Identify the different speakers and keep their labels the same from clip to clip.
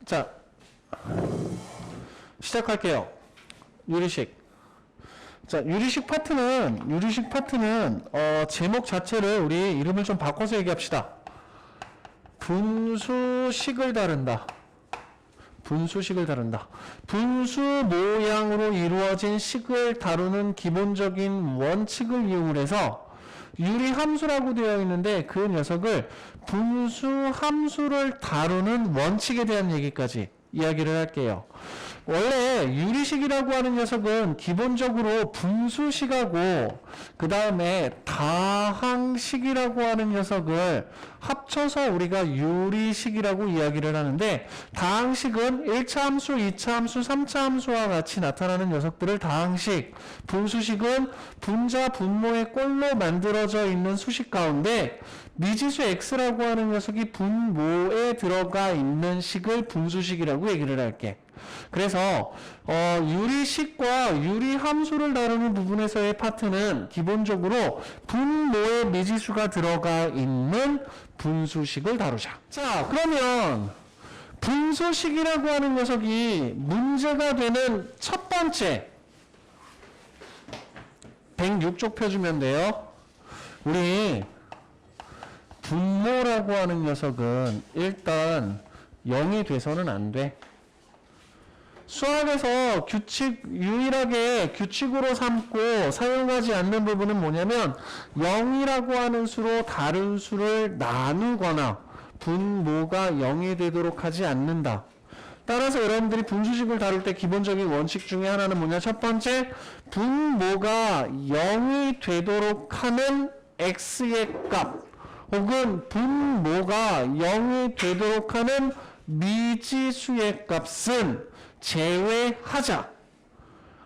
Speaker 1: 자, 시작할게요. 유리식. 자, 유리식 파트는 제목 자체를 우리 이름을 좀 바꿔서 얘기합시다. 분수식을 다룬다. 분수식을 다룬다. 분수 모양으로 이루어진 식을 다루는 기본적인 원칙을 이용을 해서 유리함수라고 되어 있는데 그 녀석을 분수 함수를 다루는 원칙에 대한 얘기까지 이야기를 할게요. 원래 유리식이라고 하는 녀석은 기본적으로 분수식하고 그 다음에 다항식이라고 하는 녀석을 합쳐서 우리가 유리식이라고 이야기를 하는데, 다항식은 1차 함수, 2차 함수, 3차 함수와 같이 나타나는 녀석들을 다항식, 분수식은 분자, 분모의 꼴로 만들어져 있는 수식 가운데 미지수 x라고 하는 녀석이 분모에 들어가 있는 식을 분수식이라고 얘기를 할게. 그래서 유리식과 유리함수를 다루는 부분에서의 파트는 기본적으로 분모의 미지수가 들어가 있는 분수식을 다루자. 자, 그러면 분수식이라고 하는 녀석이 문제가 되는 첫 번째 106쪽 펴주면 돼요. 우리 분모라고 하는 녀석은 일단 0이 돼서는 안 돼. 수학에서 유일하게 규칙으로 삼고 사용하지 않는 부분은 뭐냐면 0이라고 하는 수로 다른 수를 나누거나 분모가 0이 되도록 하지 않는다. 따라서 여러분들이 분수식을 다룰 때 기본적인 원칙 중에 하나는 뭐냐? 첫 번째, 분모가 0이 되도록 하는 x의 값 혹은 분모가 0이 되도록 하는 미지수의 값은 제외하자.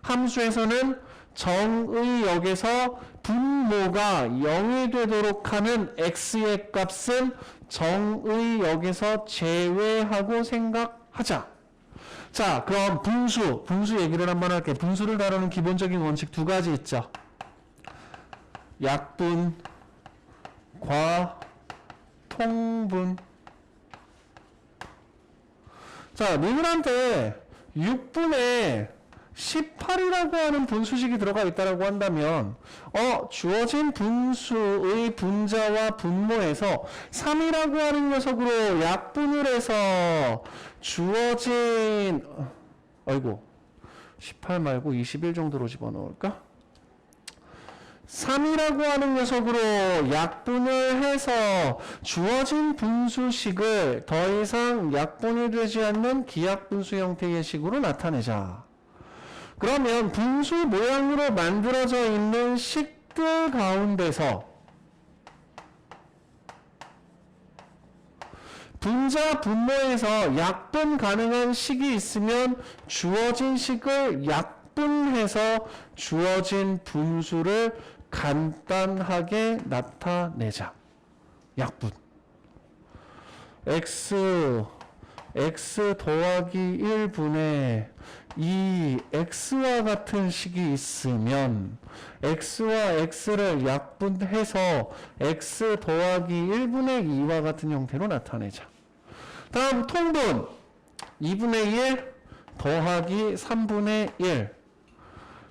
Speaker 1: 함수에서는 정의역에서 분모가 0이 되도록 하는 x의 값은 정의역에서 제외하고 생각하자. 자, 그럼 분수 얘기를 한번 할게. 분수를 다루는 기본적인 원칙 두 가지 있죠. 약분, 통분. 자, 니들한테 6분의 18이라고 하는 분수식이 들어가 있다고 한다면 주어진 분수의 분자와 분모에서 3이라고 하는 녀석으로 약분을 해서 주어진 18 말고 21 정도로 집어넣을까? 3이라고 하는 녀석으로 약분을 해서 주어진 분수식을 더 이상 약분이 되지 않는 기약분수 형태의 식으로 나타내자. 그러면 분수 모양으로 만들어져 있는 식들 가운데서 분자, 분모에서 약분 가능한 식이 있으면 주어진 식을 약분해서 주어진 분수를 간단하게 나타내자. 약분. x 더하기 1분의 2x와 같은 식이 있으면 x와 x를 약분해서 x 더하기 1분의 2와 같은 형태로 나타내자. 다음 통분. 2분의 1 더하기 3분의 1.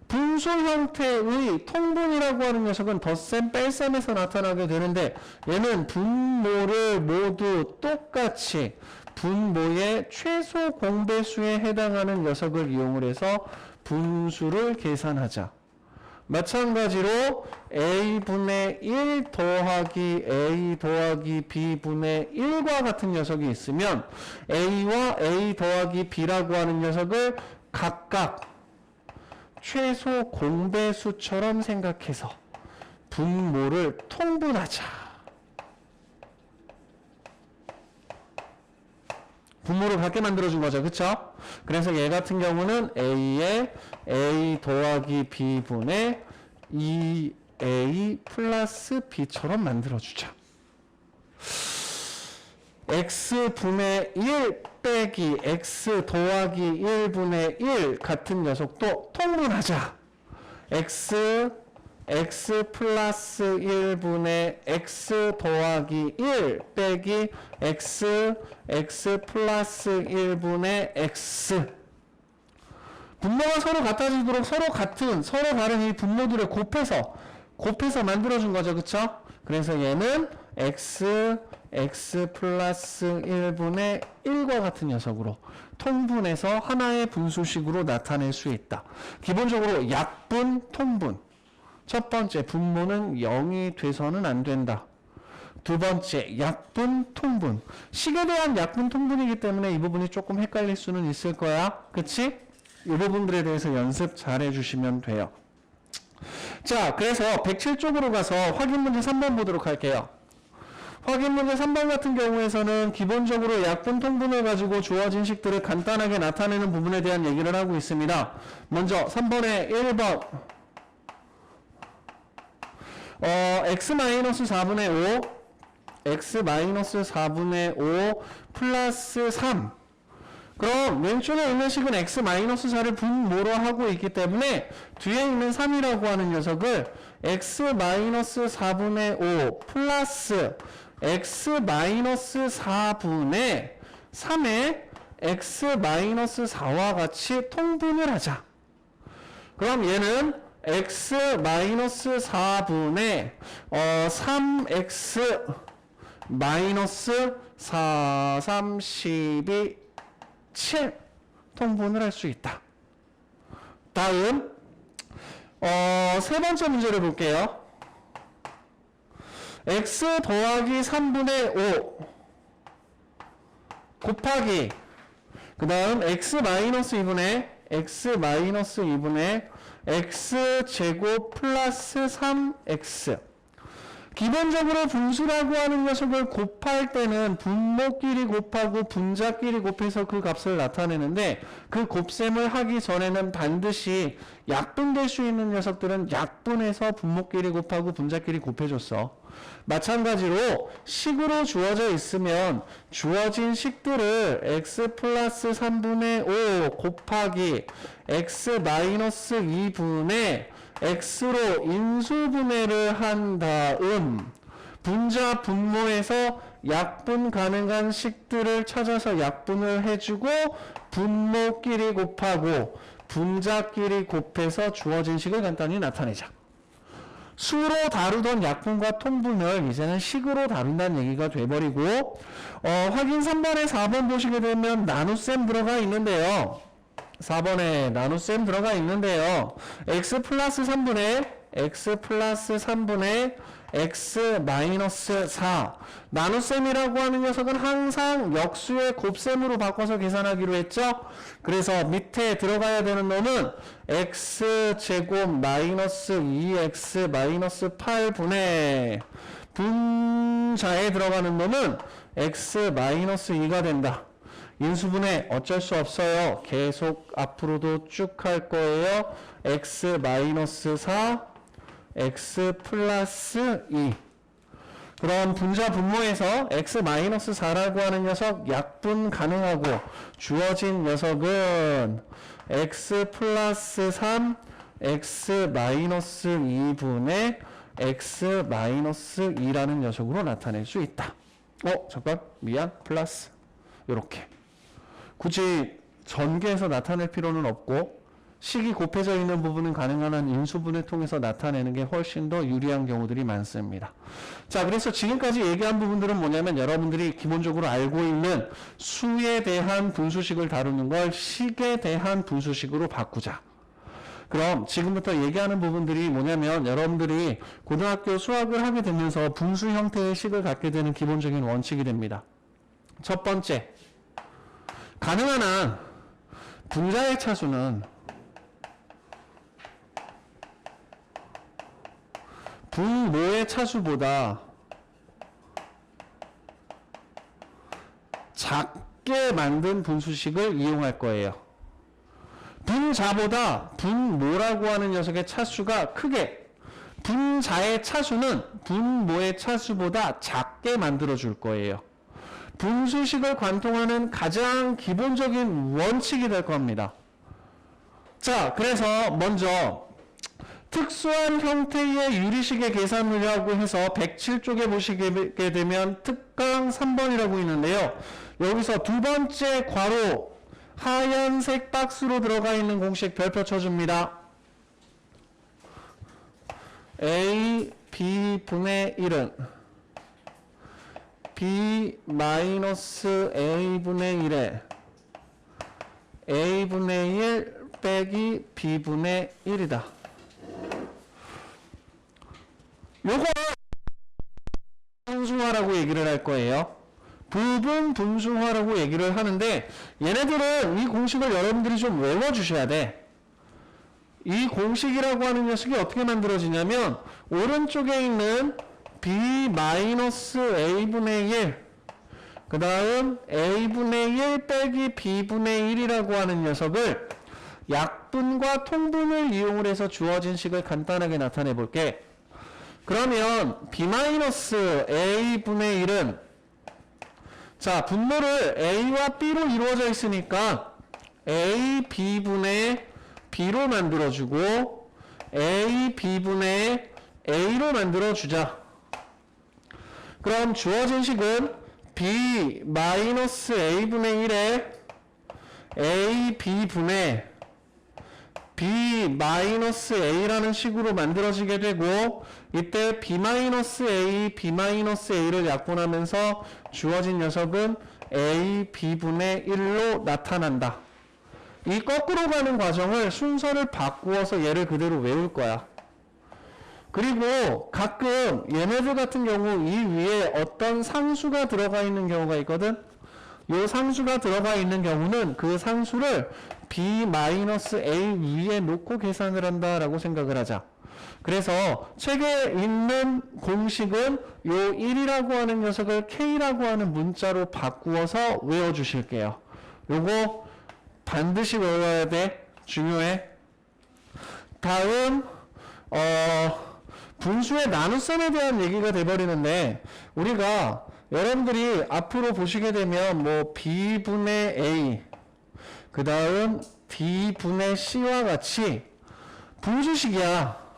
Speaker 1: 분수 형태의 통분이라고 하는 녀석은 덧셈, 뺄셈에서 나타나게 되는데, 얘는 분모를 모두 똑같이 분모의 최소 공배수에 해당하는 녀석을 이용을 해서 분수를 계산하자. 마찬가지로 a분의 1 더하기 a 더하기 b분의 1과 같은 녀석이 있으면 a와 a 더하기 b라고 하는 녀석을 각각 최소 공배수처럼 생각해서 분모를 통분하자. 분모를 같게 만들어준 거죠. 그쵸? 그래서 얘 같은 경우는 a에 a 더하기 b분의 2a 플러스 b처럼 만들어주자. x분의 1 빼기 x 더하기 1분의 1 같은 녀석도 통분하자. x x 플러스 1분의 x 더하기 1 빼기 x 플러스 1분의 x. 분모가 서로 같아지도록 서로 다른 이 분모들을 곱해서 만들어준 거죠. 그쵸? 그래서 얘는 x 플러스 1분의 1과 같은 녀석으로 통분해서 하나의 분수식으로 나타낼 수 있다. 기본적으로 약분, 통분. 첫 번째, 분모는 0이 돼서는 안 된다. 두 번째, 약분, 통분. 식에 대한 약분, 통분이기 때문에 이 부분이 조금 헷갈릴 수는 있을 거야. 그치? 이 부분들에 대해서 연습 잘 해주시면 돼요. 자, 그래서 107쪽으로 가서 확인 문제 3번 보도록 할게요. 확인 문제 3번 같은 경우에서는 기본적으로 약분, 통분을 가지고 주어진 식들을 간단하게 나타내는 부분에 대한 얘기를 하고 있습니다. 먼저 3번의 1번 x-4분의 5 플러스 3. 그럼 왼쪽에 있는 식은 x-4를 분모로 하고 있기 때문에 뒤에 있는 3이라고 하는 녀석을 x-4분의 5 플러스 x-4분의 3의 x-4와 같이 통분을 하자. 그럼 얘는 x-4분의 3x 4, 3, 12, 7 통분을 할 수 있다. 다음 세 번째 문제를 볼게요. x 더하기 3분의 5 곱하기 그 다음 x-2분의 x제곱 플러스 3x. 기본적으로 분수라고 하는 녀석을 곱할 때는 분모끼리 곱하고 분자끼리 곱해서 그 값을 나타내는데 그 곱셈을 하기 전에는 반드시 약분될 수 있는 녀석들은 약분해서 분모끼리 곱하고 분자끼리 곱해줬어. 마찬가지로 식으로 주어져 있으면 주어진 식들을 x 플러스 3분의 5 곱하기 x 마이너스 2분의 x로 인수분해를 한 다음 분자 분모에서 약분 가능한 식들을 찾아서 약분을 해주고 분모끼리 곱하고 분자끼리 곱해서 주어진 식을 간단히 나타내자. 수로 다루던 약분과 통분을 이제는 식으로 다룬다는 얘기가 돼버리고 확인 3번에 4번 보시게 되면 나눗셈 들어가 있는데요. 4번에 나눗셈 들어가 있는데요. x 플러스 3분의 x 마이너스 4. 나눗셈이라고 하는 녀석은 항상 역수의 곱셈으로 바꿔서 계산하기로 했죠. 그래서 밑에 들어가야 되는 놈은 x제곱 마이너스 2x 마이너스 8분의 분자에 들어가는 놈은 x 마이너스 2가 된다. 인수분해 어쩔 수 없어요. 계속 앞으로도 쭉 할 거예요. x 마이너스 4, x 플러스 2. 그럼 분자 분모에서 x 마이너스 4라고 하는 녀석 약분 가능하고 주어진 녀석은 x 플러스 3, x 마이너스 2분의 x 마이너스 2라는 녀석으로 나타낼 수 있다. 잠깐 미안 플러스 요렇게. 굳이 전개해서 나타낼 필요는 없고 식이 곱해져 있는 부분은 가능한 한 인수분해 통해서 나타내는 게 훨씬 더 유리한 경우들이 많습니다. 자, 그래서 지금까지 얘기한 부분들은 뭐냐면 여러분들이 기본적으로 알고 있는 수에 대한 분수식을 다루는 걸 식에 대한 분수식으로 바꾸자. 그럼 지금부터 얘기하는 부분들이 뭐냐면 여러분들이 고등학교 수학을 하게 되면서 분수 형태의 식을 갖게 되는 기본적인 원칙이 됩니다. 첫 번째, 가능한 한 분자의 차수는 분모의 차수보다 작게 만든 분수식을 이용할 거예요. 분자보다 분모라고 하는 녀석의 차수가 크게, 분자의 차수는 분모의 차수보다 작게 만들어 줄 거예요. 분수식을 관통하는 가장 기본적인 원칙이 될 겁니다. 자, 그래서 먼저 특수한 형태의 유리식의 계산이라고 해서 107쪽에 보시게 되면 특강 3번이라고 있는데요. 여기서 두 번째 괄호 하얀색 박스로 들어가 있는 공식 별표 쳐줍니다. A, B분의 1은 B 마이너스 A분의 1에 A분의 1 빼기 B분의 1이다. 요거 분수화라고 얘기를 할 거예요. 부분 분수화라고 얘기를 하는데 얘네들은 이 공식을 여러분들이 좀 외워주셔야 돼. 이 공식이라고 하는 녀석이 어떻게 만들어지냐면 오른쪽에 있는 B-A분의 1 그 다음 A분의 1 빼기 B분의 1이라고 하는 녀석을 약분과 통분을 이용을 해서 주어진 식을 간단하게 나타내 볼게. 그러면 B-A분의 1은 자, 분모를 A와 B로 이루어져 있으니까 A, B분의 B로 만들어주고 A, B분의 A로 만들어주자. 그럼 주어진 식은 B-A분의 1에 A, B분의 B-A라는 식으로 만들어지게 되고 이때 B-A, B-A를 약분하면서 주어진 녀석은 A, B분의 1로 나타난다. 이 거꾸로 가는 과정을 순서를 바꾸어서 얘를 그대로 외울 거야. 그리고 가끔 얘네들 같은 경우 이 위에 어떤 상수가 들어가 있는 경우가 있거든. 이 상수가 들어가 있는 경우는 그 상수를 B-A 위에 놓고 계산을 한다라고 생각을 하자. 그래서 책에 있는 공식은 요 1이라고 하는 녀석을 K라고 하는 문자로 바꾸어서 외워주실게요. 요거 반드시 외워야 돼. 중요해. 다음 분수의 나눗셈에 대한 얘기가 돼버리는데 우리가 여러분들이 앞으로 보시게 되면 뭐 B분의 A 그 다음 D분의 C와 같이 분수식이야.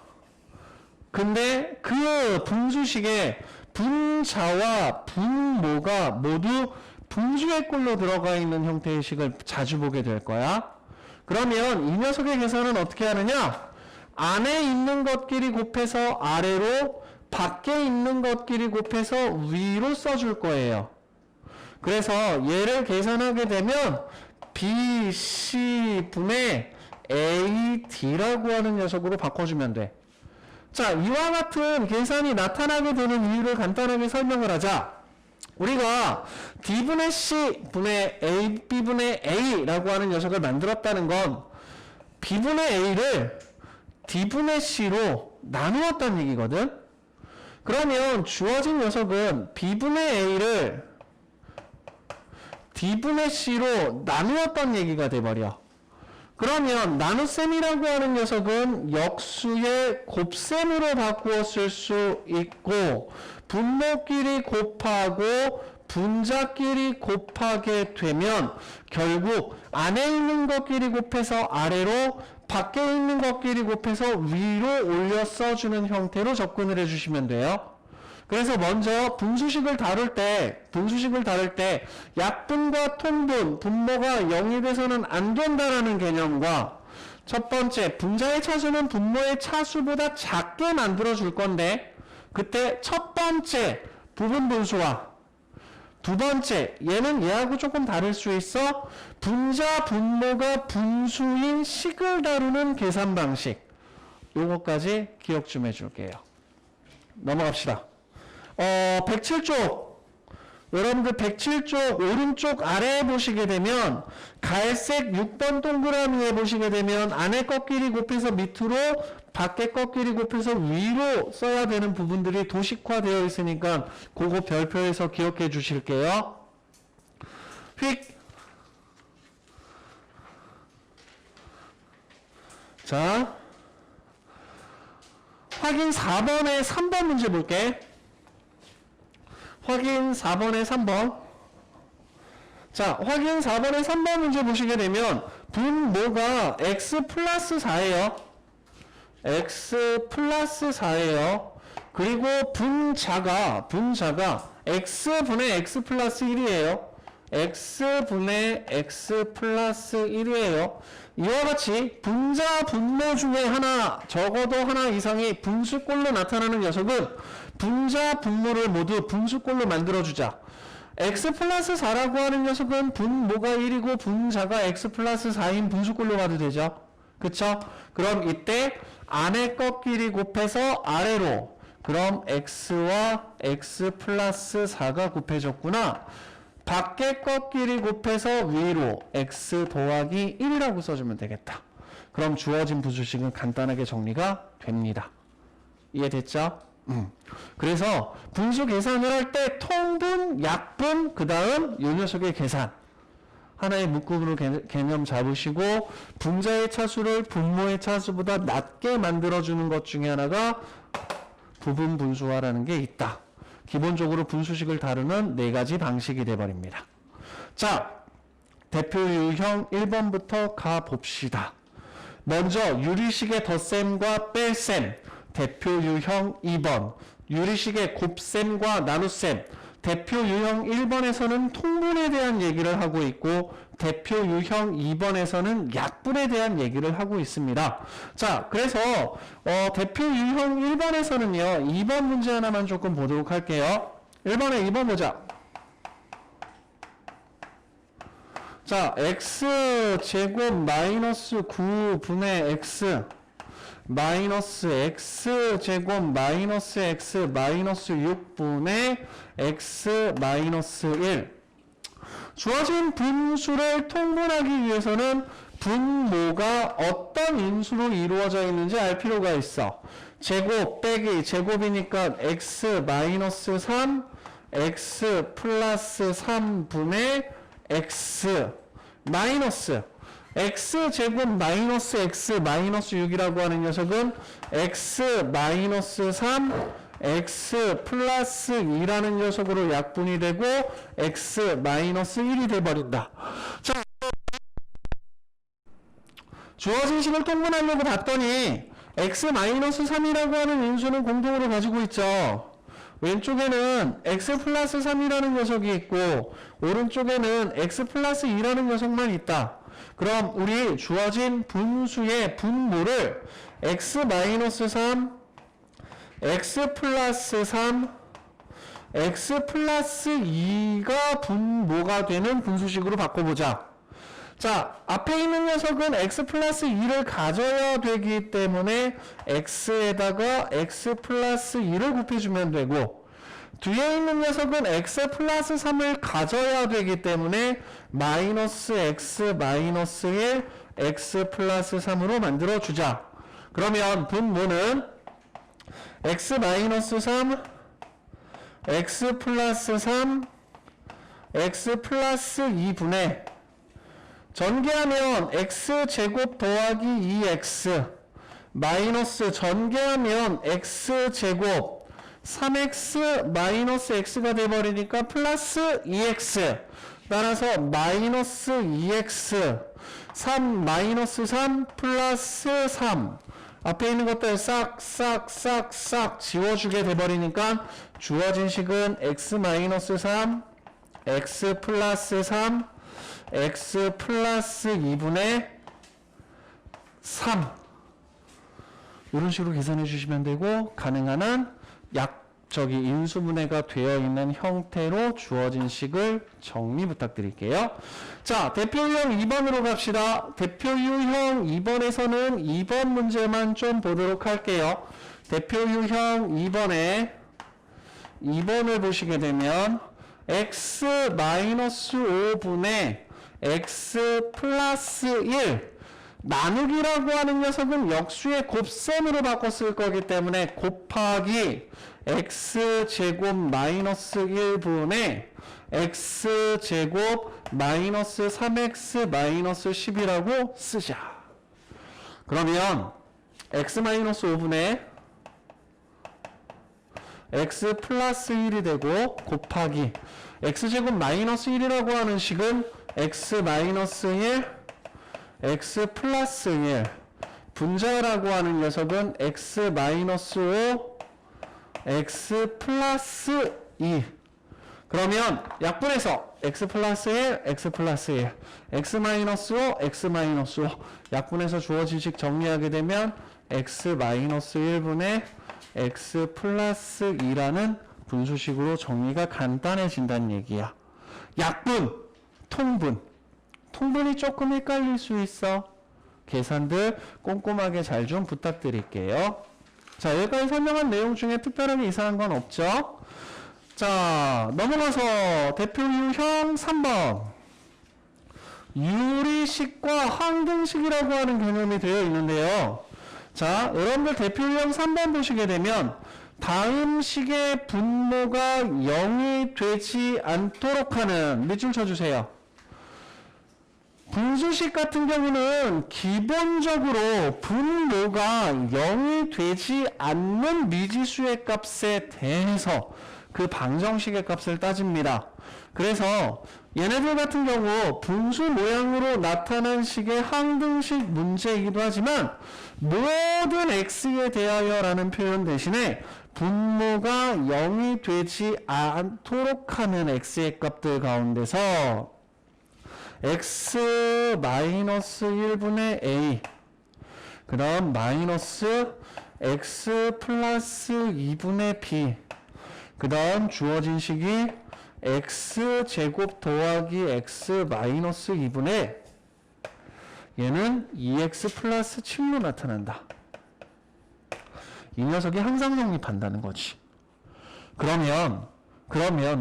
Speaker 1: 근데 그 분수식에 분자와 분모가 모두 분수의 꼴로 들어가 있는 형태의 식을 자주 보게 될 거야. 그러면 이 녀석의 계산은 어떻게 하느냐? 안에 있는 것끼리 곱해서 아래로, 밖에 있는 것끼리 곱해서 위로 써줄 거예요. 그래서 얘를 계산하게 되면 BC분의 AD라고 하는 녀석으로 바꿔주면 돼. 자, 이와 같은 계산이 나타나게 되는 이유를 간단하게 설명을 하자. 우리가 D분의 C분의 A, B분의 A라고 하는 녀석을 만들었다는 건 B분의 A를 D분의 C로 나누었다는 얘기거든. 그러면 주어진 녀석은 B분의 A를 D분의 C로 나누었다는 얘기가 돼버려. 그러면 나눗셈이라고 하는 녀석은 역수의 곱셈으로 바꾸어 쓸 수 있고 분모끼리 곱하고 분자끼리 곱하게 되면 결국 안에 있는 것끼리 곱해서 아래로 밖에 있는 것끼리 곱해서 위로 올려 써주는 형태로 접근을 해주시면 돼요. 그래서 먼저 분수식을 다룰 때 약분과 통분, 분모가 0이 돼서는 안 된다라는 개념과 첫 번째, 분자의 차수는 분모의 차수보다 작게 만들어 줄 건데 그때 첫 번째 부분 분수와 두 번째, 얘는 얘하고 조금 다를 수 있어. 분자, 분모가 분수인 식을 다루는 계산 방식. 요거까지 기억 좀 해줄게요. 넘어갑시다. 107쪽. 여러분들 107쪽 오른쪽 아래에 보시게 되면 갈색 6번 동그라미에 보시게 되면 안에 것끼리 곱해서 밑으로 밖에 것끼리 곱해서 위로 써야 되는 부분들이 도식화되어 있으니까 그거 별표에서 기억해 주실게요. 휙. 자, 확인 4번에 3번 문제 볼게. 확인 4번에 3번. 자, 확인 4번에 3번 문제 보시게 되면 분모가 x 플러스 4예요. x 플러스 4예요. 그리고 분자가 x분의 x 플러스 1이에요. x분의 x 플러스 1이에요. 이와 같이 분자 분모 중에 하나, 적어도 하나 이상이 분수꼴로 나타나는 녀석은 분자 분모를 모두 분수꼴로 만들어주자. x 플러스 4라고 하는 녀석은 분모가 1이고 분자가 x 플러스 4인 분수꼴로 가도 되죠. 그쵸? 그럼 이때 안에 것끼리 곱해서 아래로, 그럼 x와 x 플러스 4가 곱해졌구나. 밖에 것끼리 곱해서 위로 x 더하기 1이라고 써주면 되겠다. 그럼 주어진 분수식은 간단하게 정리가 됩니다. 이해됐죠? 그래서 분수 계산을 할 때 통분, 약분, 그 다음 요 녀석의 계산 하나의 묶음으로 개념 잡으시고 분자의 차수를 분모의 차수보다 낮게 만들어주는 것 중에 하나가 부분 분수화라는 게 있다. 기본적으로 분수식을 다루는 4가지 방식이 되어버립니다. 자, 대표 유형 1번부터 가봅시다. 먼저 유리식의 덧셈과 뺄셈, 대표 유형 2번, 유리식의 곱셈과 나눗셈, 대표 유형 1번에서는 통분에 대한 얘기를 하고 있고 대표 유형 2번에서는 약분에 대한 얘기를 하고 있습니다. 자, 그래서 대표 유형 1번에서는요. 2번 문제 하나만 조금 보도록 할게요. 1번에 2번 보자. 자, x제곱 마이너스 9분의 x 마이너스 x제곱 마이너스 x 마이너스 6분의 x 마이너스 1. 주어진 분수를 통분하기 위해서는 분모가 어떤 인수로 이루어져 있는지 알 필요가 있어. 제곱 빼기 제곱이니까 x 마이너스 3, x 플러스 3분의 x 마이너스 x제곱 마이너스 x 마이너스 6이라고 하는 녀석은 x 마이너스 3, x 플러스 2라는 녀석으로 약분이 되고 x 마이너스 1이 돼버린다. 자, 주어진 식을 통분하려고 봤더니 x 마이너스 3이라고 하는 인수는 공통으로 가지고 있죠. 왼쪽에는 x 플러스 3이라는 녀석이 있고 오른쪽에는 x 플러스 2라는 녀석만 있다. 그럼 우리 주어진 분수의 분모를 x 마이너스 3, x 플러스 3, x 플러스 2가 분모가 되는 분수식으로 바꿔보자. 자, 앞에 있는 녀석은 x 플러스 2를 가져야 되기 때문에 x에다가 x 플러스 2를 곱해주면 되고 뒤에 있는 녀석은 x 플러스 3을 가져야 되기 때문에 마이너스 x 마이너스 1 x 플러스 3으로 만들어주자. 그러면 분모는 x 마이너스 3 x 플러스 3 x 플러스 2분의 전개하면 x제곱 더하기 2x 마이너스 전개하면 x제곱 3x 마이너스 x가 돼버리니까 플러스 2x 따라서 마이너스 2x 3 마이너스 3 플러스 3 앞에 있는 것들 싹 지워주게 돼버리니까 주어진 식은 x 마이너스 3 x 플러스 3 x 플러스 2분의 3 이런 식으로 계산해 주시면 되고 가능한 한 인수분해가 되어 있는 형태로 주어진 식을 정리 부탁드릴게요. 자, 대표 유형 2번으로 갑시다. 대표 유형 2번에서는 2번 문제만 좀 보도록 할게요. 대표 유형 2번에 2번을 보시게 되면 x 마이너스 5분의 x 플러스 1 나누기라고 하는 녀석은 역수의 곱셈으로 바꿨을 거기 때문에 곱하기 x제곱 마이너스 1분의 x제곱 마이너스 3x 마이너스 10이라고 쓰자. 그러면 x 마이너스 5분의 x 플러스 1이 되고 곱하기 x제곱 마이너스 1이라고 하는 식은 x 마이너스 1 x 플러스 1 분자라고 하는 녀석은 x 마이너스 5, x 플러스 2. 그러면 약분해서 x 플러스 1, x 플러스 1, x 마이너스 5, x 마이너스 5. 약분해서 주어진 식 정리하게 되면 x 마이너스 1분의 x 플러스 2라는 분수식으로 정리가 간단해진다는 얘기야. 약분, 통분. 통분이 조금 헷갈릴 수 있어. 계산들 꼼꼼하게 잘 좀 부탁드릴게요. 자, 여기까지 설명한 내용 중에 특별하게 이상한 건 없죠? 자, 넘어가서 대표 유형 3번. 유리식과 항등식이라고 하는 개념이 되어 있는데요. 자, 여러분들 대표 유형 3번 보시게 되면 다음 식의 분모가 0이 되지 않도록 하는 밑줄 쳐주세요. 분수식 같은 경우는 기본적으로 분모가 0이 되지 않는 미지수의 값에 대해서 그 방정식의 값을 따집니다. 그래서 얘네들 같은 경우 분수 모양으로 나타난 식의 항등식 문제이기도 하지만 모든 x에 대하여 라는 표현 대신에 분모가 0이 되지 않도록 하는 x의 값들 가운데서 x 마이너스 1분의 a 그 다음 마이너스 x 플러스 2분의 b 그 다음 주어진 식이 x 제곱 더하기 x 마이너스 2분의 얘는 2x 플러스 7로 나타난다. 이 녀석이 항상 성립한다는 거지. 그러면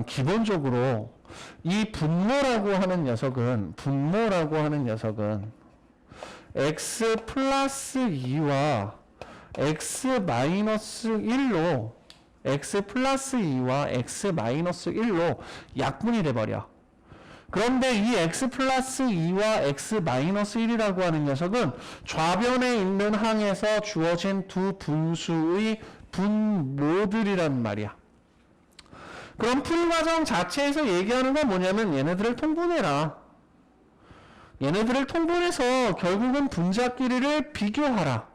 Speaker 1: 기본적으로 이 분모라고 하는 녀석은 x 플러스 2와 x 마이너스 1로 x 플러스 2와 x 마이너스 1로 약분이 돼버려. 그런데 이 x 플러스 2와 x 마이너스 1이라고 하는 녀석은 좌변에 있는 항에서 주어진 두 분수의 분모들이란 말이야. 그럼 풀이 과정 자체에서 얘기하는 건 뭐냐면 얘네들을 통분해라. 얘네들을 통분해서 결국은 분자끼리를 비교하라.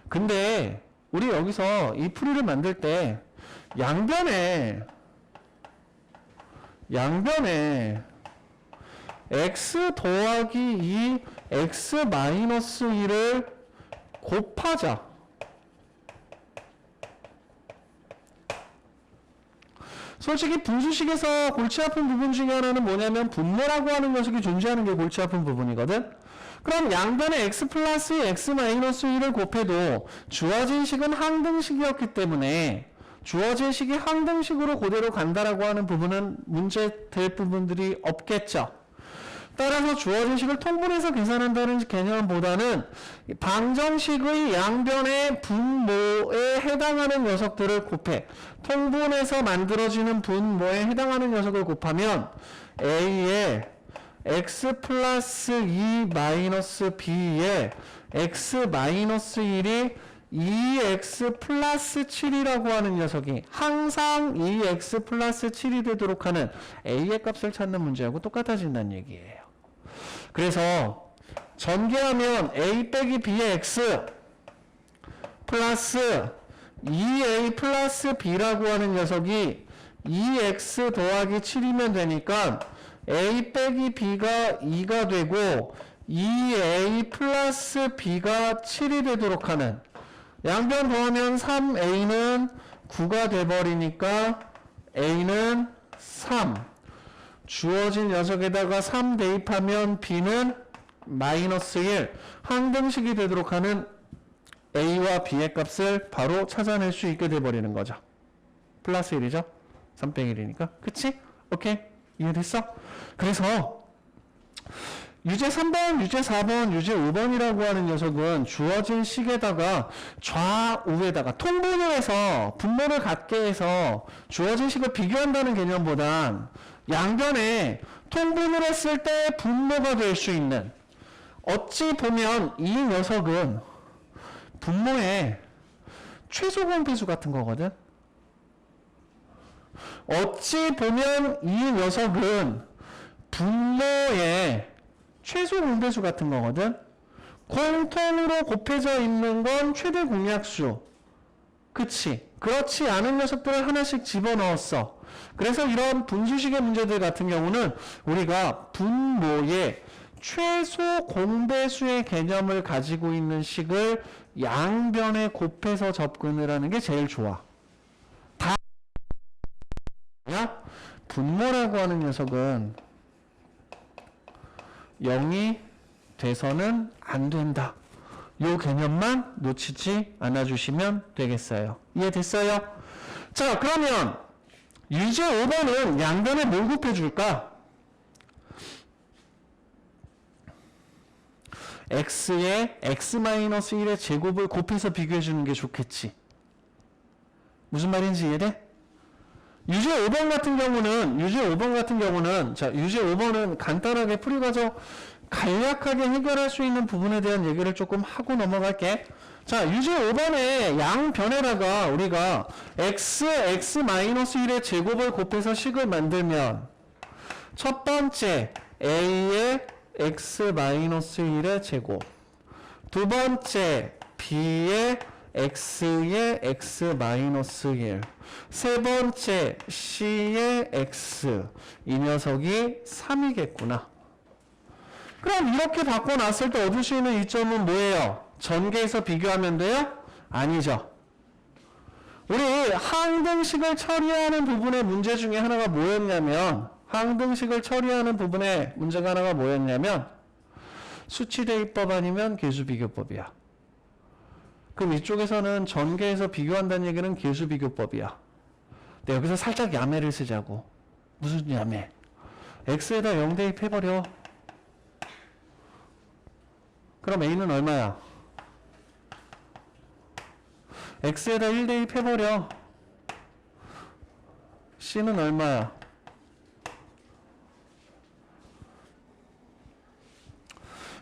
Speaker 1: 근데 우리 여기서 이 풀이를 만들 때 양변에 x 더하기 2 x 마이너스 1을 곱하자. 솔직히 분수식에서 골치 아픈 부분 중에 하나는 뭐냐면 분모라고 하는 녀석이 존재하는 게 골치 아픈 부분이거든. 그럼 양변에 x 플러스 x 마이너스 1을 곱해도 주어진 식은 항등식이었기 때문에 주어진 식이 항등식으로 그대로 간다라고 하는 부분은 문제될 부분들이 없겠죠. 따라서 주어진 식을 통분해서 계산한다는 개념보다는 방정식의 양변의 분모에 해당하는 녀석들을 곱해 통분해서 만들어지는 분모에 해당하는 녀석을 곱하면 a에 x 플러스 2 마이너스 b에 x 마이너스 1이 2x 플러스 7이라고 하는 녀석이 항상 2x 플러스 7이 되도록 하는 a의 값을 찾는 문제하고 똑같아진다는 얘기예요. 그래서 전개하면 a 빼기 b의 x 플러스 2a 플러스 b라고 하는 녀석이 2x 더하기 7이면 되니까 a 빼기 b가 2가 되고 2a 플러스 b가 7이 되도록 하는 양변 더하면 3a는 9가 돼버리니까 a는 3 주어진 녀석에다가 3 대입하면 b는 마이너스 1 항등식이 되도록 하는 a와 b의 값을 바로 찾아낼 수 있게 돼버리는 거죠. 플러스 1이죠. 3 빼기 1이니까 그치? 오케이? 이해됐어? 그래서 유제 3번, 유제 4번, 유제 5번이라고 하는 녀석은 주어진 식에다가 좌우에다가 통분을 해서 분모를 갖게 해서 주어진 식을 비교한다는 개념보단 양변에 통분을 했을 때 분모가 될 수 있는 어찌 보면 이 녀석은 분모의 최소 공배수 같은 거거든. 어찌 보면 이 녀석은 분모의 최소 공배수 같은 거거든. 공통으로 곱해져 있는 건 최대 공약수. 그치? 그렇지 않은 녀석들을 하나씩 집어넣었어. 그래서 이런 분수식의 문제들 같은 경우는 우리가 분모의 최소 공배수의 개념을 가지고 있는 식을 양변에 곱해서 접근을 하는 게 제일 좋아. 다 분모라고 하는 녀석은 0이 돼서는 안 된다. 요 개념만 놓치지 않아주시면 되겠어요. 이해됐어요? 자, 그러면 유제 5번은 양변에 뭘 곱해줄까? x에 x-1의 제곱을 곱해서 비교해주는 게 좋겠지. 무슨 말인지 이해돼? 유제 5번 같은 경우는 자, 유제 5번은 간단하게 풀이가지고 간략하게 해결할 수 있는 부분에 대한 얘기를 조금 하고 넘어갈게. 자, 유제 5번의 양변에다가 우리가 x에 x-1의 제곱을 곱해서 식을 만들면 첫 번째 a의 x-1의 제곱, 두 번째 b의 x의 x-1, 세 번째 c의 x, 이 녀석이 3이겠구나. 그럼 이렇게 바꿔놨을 때 얻을 수 있는 이점은 뭐예요? 전개해서 비교하면 돼요? 아니죠. 우리 항등식을 처리하는 부분의 문제 중에 하나가 뭐였냐면 수치대입법 아니면 계수비교법이야. 그럼 이쪽에서는 전개해서 비교한다는 얘기는 계수비교법이야. 네, 여기서 살짝 야매를 쓰자고. 무슨 야매? x에다 0 대입해버려. 그럼 a는 얼마야? x에다 1 대입해버려. c는 얼마야?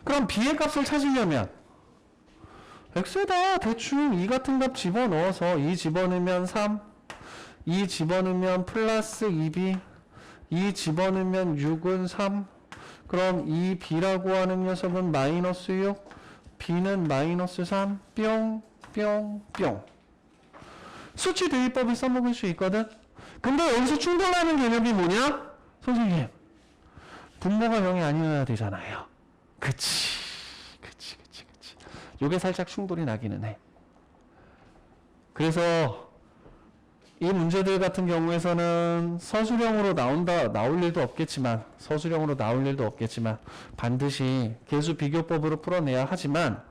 Speaker 1: 그럼 b의 값을 찾으려면 x에다 대충 2 같은 값 집어넣어서 2 집어넣으면 3, 2 집어넣으면 플러스 2b, 2 집어넣으면 6은 3, 그럼 이 b라고 하는 녀석은 마이너스 6, b는 마이너스 3, 뿅, 뿅, 뿅. 수치 대입법을 써먹을 수 있거든? 근데 여기서 충돌하는 개념이 뭐냐? 선생님, 분모가 0이 아니어야 되잖아요. 그치. 요게 살짝 충돌이 나기는 해. 그래서 이 문제들 같은 경우에서는 서술형으로 나올 일도 없겠지만 반드시 계수 비교법으로 풀어내야 하지만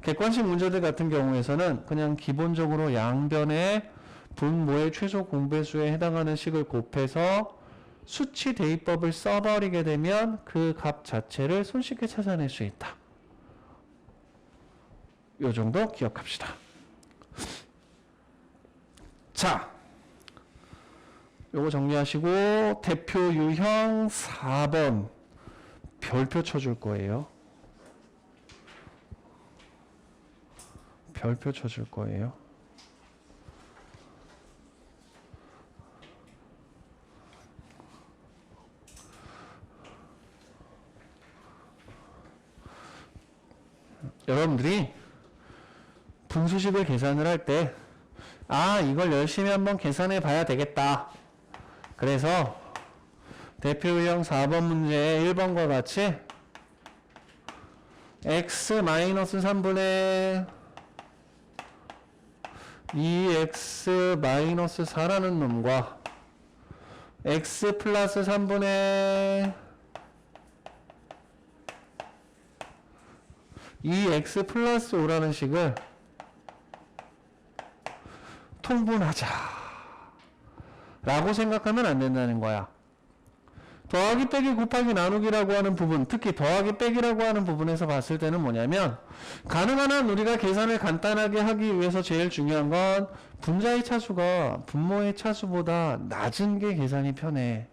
Speaker 1: 객관식 문제들 같은 경우에서는 그냥 기본적으로 양변의 분모의 최소 공배수에 해당하는 식을 곱해서 수치 대입법을 써버리게 되면 그 값 자체를 손쉽게 찾아낼 수 있다. 요 정도 기억합시다. 자, 요거 정리하시고 대표 유형 4번 별표 쳐줄 거예요. 별표 쳐줄 거예요. 여러분들이 분수식을 계산을 할 때 이걸 열심히 한번 계산해 봐야 되겠다. 그래서 대표 유형 4번 문제 1번과 같이 x-3분의 2x-4라는 놈과 x 플러스 3분의 2x 플러스 5라는 식을 통분하자 라고 생각하면 안 된다는 거야. 더하기 빼기 곱하기 나누기라고 하는 부분, 특히 더하기 빼기라고 하는 부분에서 봤을 때는 뭐냐면 가능한 한 우리가 계산을 간단하게 하기 위해서 제일 중요한 건 분자의 차수가 분모의 차수보다 낮은 게 계산이 편해.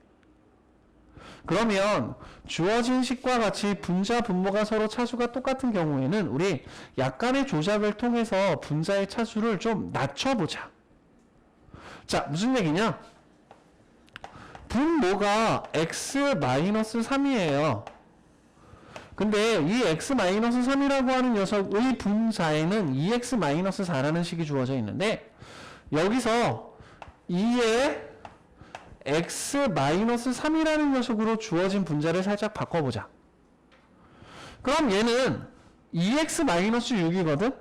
Speaker 1: 그러면 주어진 식과 같이 분자 분모가 서로 차수가 똑같은 경우에는 우리 약간의 조작을 통해서 분자의 차수를 좀 낮춰보자. 자, 무슨 얘기냐? 분모가 x-3이에요. 근데 이 x-3이라고 하는 녀석의 분자에는 2x-4라는 식이 주어져 있는데 여기서 2의 x-3이라는 녀석으로 주어진 분자를 살짝 바꿔보자. 그럼 얘는 2x-6이거든?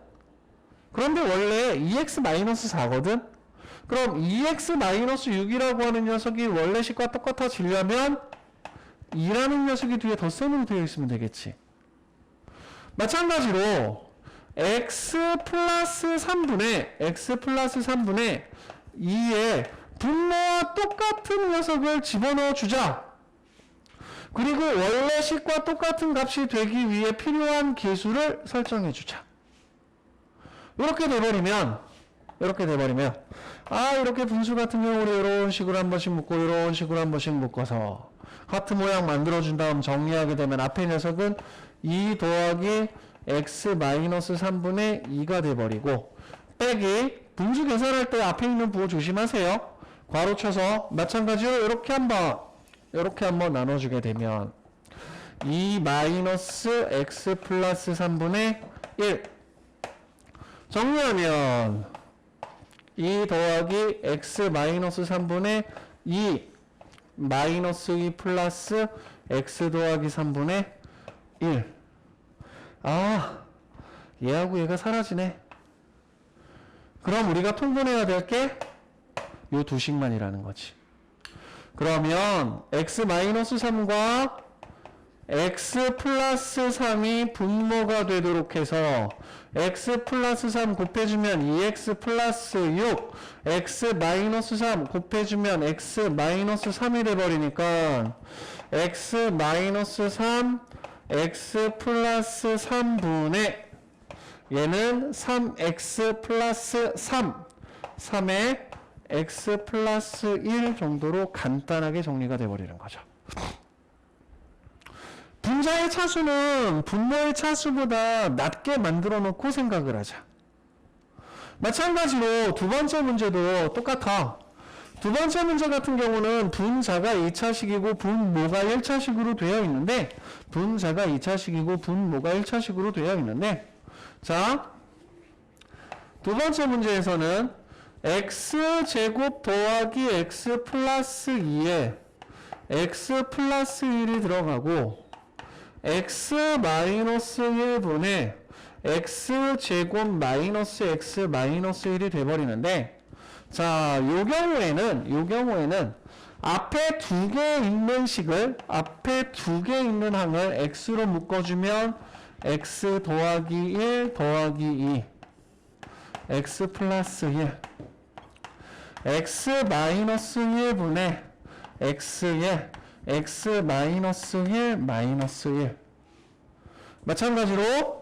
Speaker 1: 그런데 원래 2x-4거든? 그럼 2x-6이라고 하는 녀석이 원래 식과 똑같아지려면 2라는 녀석이 뒤에 덧셈으로 되어 있으면 되겠지. 마찬가지로 x 플러스 3분의 2의 분모와 똑같은 녀석을 집어넣어 주자. 그리고 원래 식과 똑같은 값이 되기 위해 필요한 계수를 설정해 주자. 이렇게 돼버리면 이렇게 분수 같은 경우로 이런 식으로 한 번씩 묶고 이런 식으로 한 번씩 묶어서 하트 모양 만들어준 다음 정리하게 되면 앞에 녀석은 2 더하기 x-3분의 2가 돼버리고 빼기 분수 계산할 때 앞에 있는 부호 조심하세요. 괄호 쳐서 마찬가지로 이렇게 한번 나눠주게 되면 2 마이너스 x 플러스 3분의 1 정리하면 2 더하기 x 마이너스 3분의 2 마이너스 2 플러스 x 더하기 3분의 1 얘하고 얘가 사라지네. 그럼 우리가 통분해야 될 게 요 두 식만이라는 거지. 그러면 x-3과 x 플러스 3이 분모가 되도록 해서 x 플러스 3 곱해주면 2x 플러스 6 x 마이너스 3 곱해주면 x 마이너스 3이 돼버리니까 x 마이너스 3 x 플러스 3분의 얘는 3x 플러스 3에 x 플러스 1 정도로 간단하게 정리가 돼버리는 거죠. 분자의 차수는 분모의 차수보다 낮게 만들어 놓고 생각을 하자. 마찬가지로 두 번째 문제도 똑같아. 두 번째 문제 같은 경우는 분자가 2차식이고 분모가 1차식으로 되어 있는데 자, 두 번째 문제에서는 x제곱 더하기 x 플러스 2에 x 플러스 1이 들어가고 x 마이너스 1분의 x제곱 마이너스 x 마이너스 1이 돼버리는데 자, 요 경우에는 앞에 두 개 있는 항을 x로 묶어주면 x 더하기 1 더하기 2 x 플러스 1 x 마이너스 1분의 x에 x 마이너스 1 마이너스 1 마찬가지로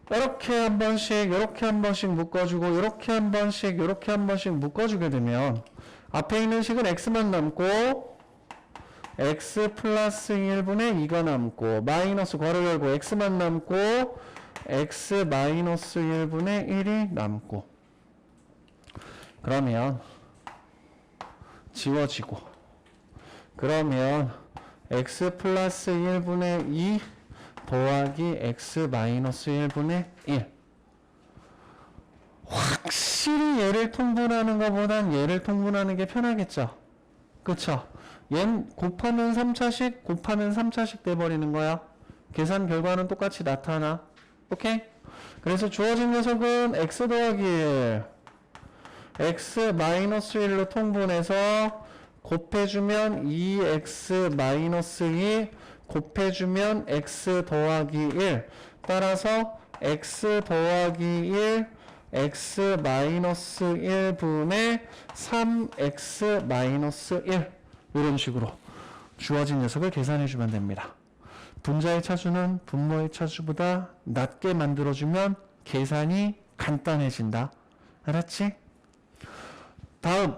Speaker 1: 이렇게 한 번씩 묶어주고 이렇게 한 번씩 묶어주게 되면 앞에 있는 식은 x만 남고 x 플러스 1분의 2가 남고 마이너스 괄호 열고 x만 남고 x 마이너스 1분의 1이 남고 그러면 지워지고 그러면 x 플러스 1분의 2 더하기 x 마이너스 1분의 1 확실히 얘를 통분하는 것보단 얘를 통분하는 게 편하겠죠. 그쵸? 얘는 곱하면 3차식 돼버리는 거야. 계산 결과는 똑같이 나타나. 오케이? 그래서 주어진 녀석은 x 더하기 1 x 마이너스 1로 통분해서 곱해주면 2x 마이너스 2 곱해주면 x 더하기 1 따라서 x 더하기 1 x 마이너스 1분의 3x 마이너스 1 이런 식으로 주어진 녀석을 계산해주면 됩니다. 분자의 차수는 분모의 차수보다 낮게 만들어주면 계산이 간단해진다. 알았지? 다음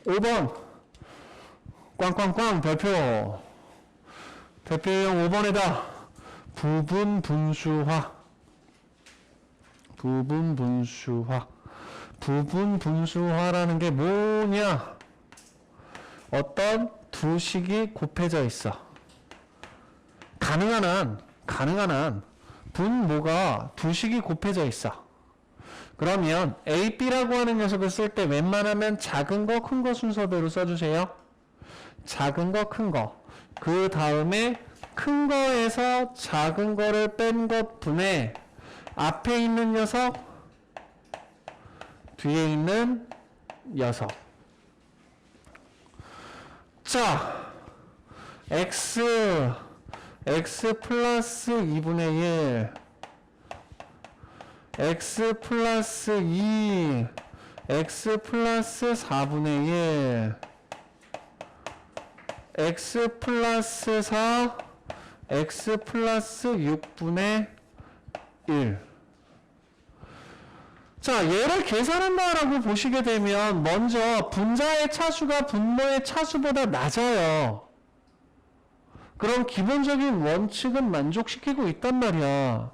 Speaker 1: 5번 꽝꽝꽝 별표 대표형 5번에다 부분 분수화라는 게 뭐냐? 어떤 두 식이 곱해져 있어. 가능한 한 분모가 두 식이 곱해져 있어. 그러면 A, B라고 하는 녀석을 쓸 때 웬만하면 작은 거, 큰 거 순서대로 써주세요. 작은 거, 큰 거. 그 다음에 큰 거에서 작은 거를 뺀 것 분의 앞에 있는 녀석, 뒤에 있는 녀석. 자, x 플러스 2분의 1, x 플러스 2, x 플러스 4분의 1, x 플러스 4, x 플러스 6분의 1. 자, 얘를 계산한다라고 보시게 되면 먼저 분자의 차수가 분모의 차수보다 낮아요. 그럼 기본적인 원칙은 만족시키고 있단 말이야.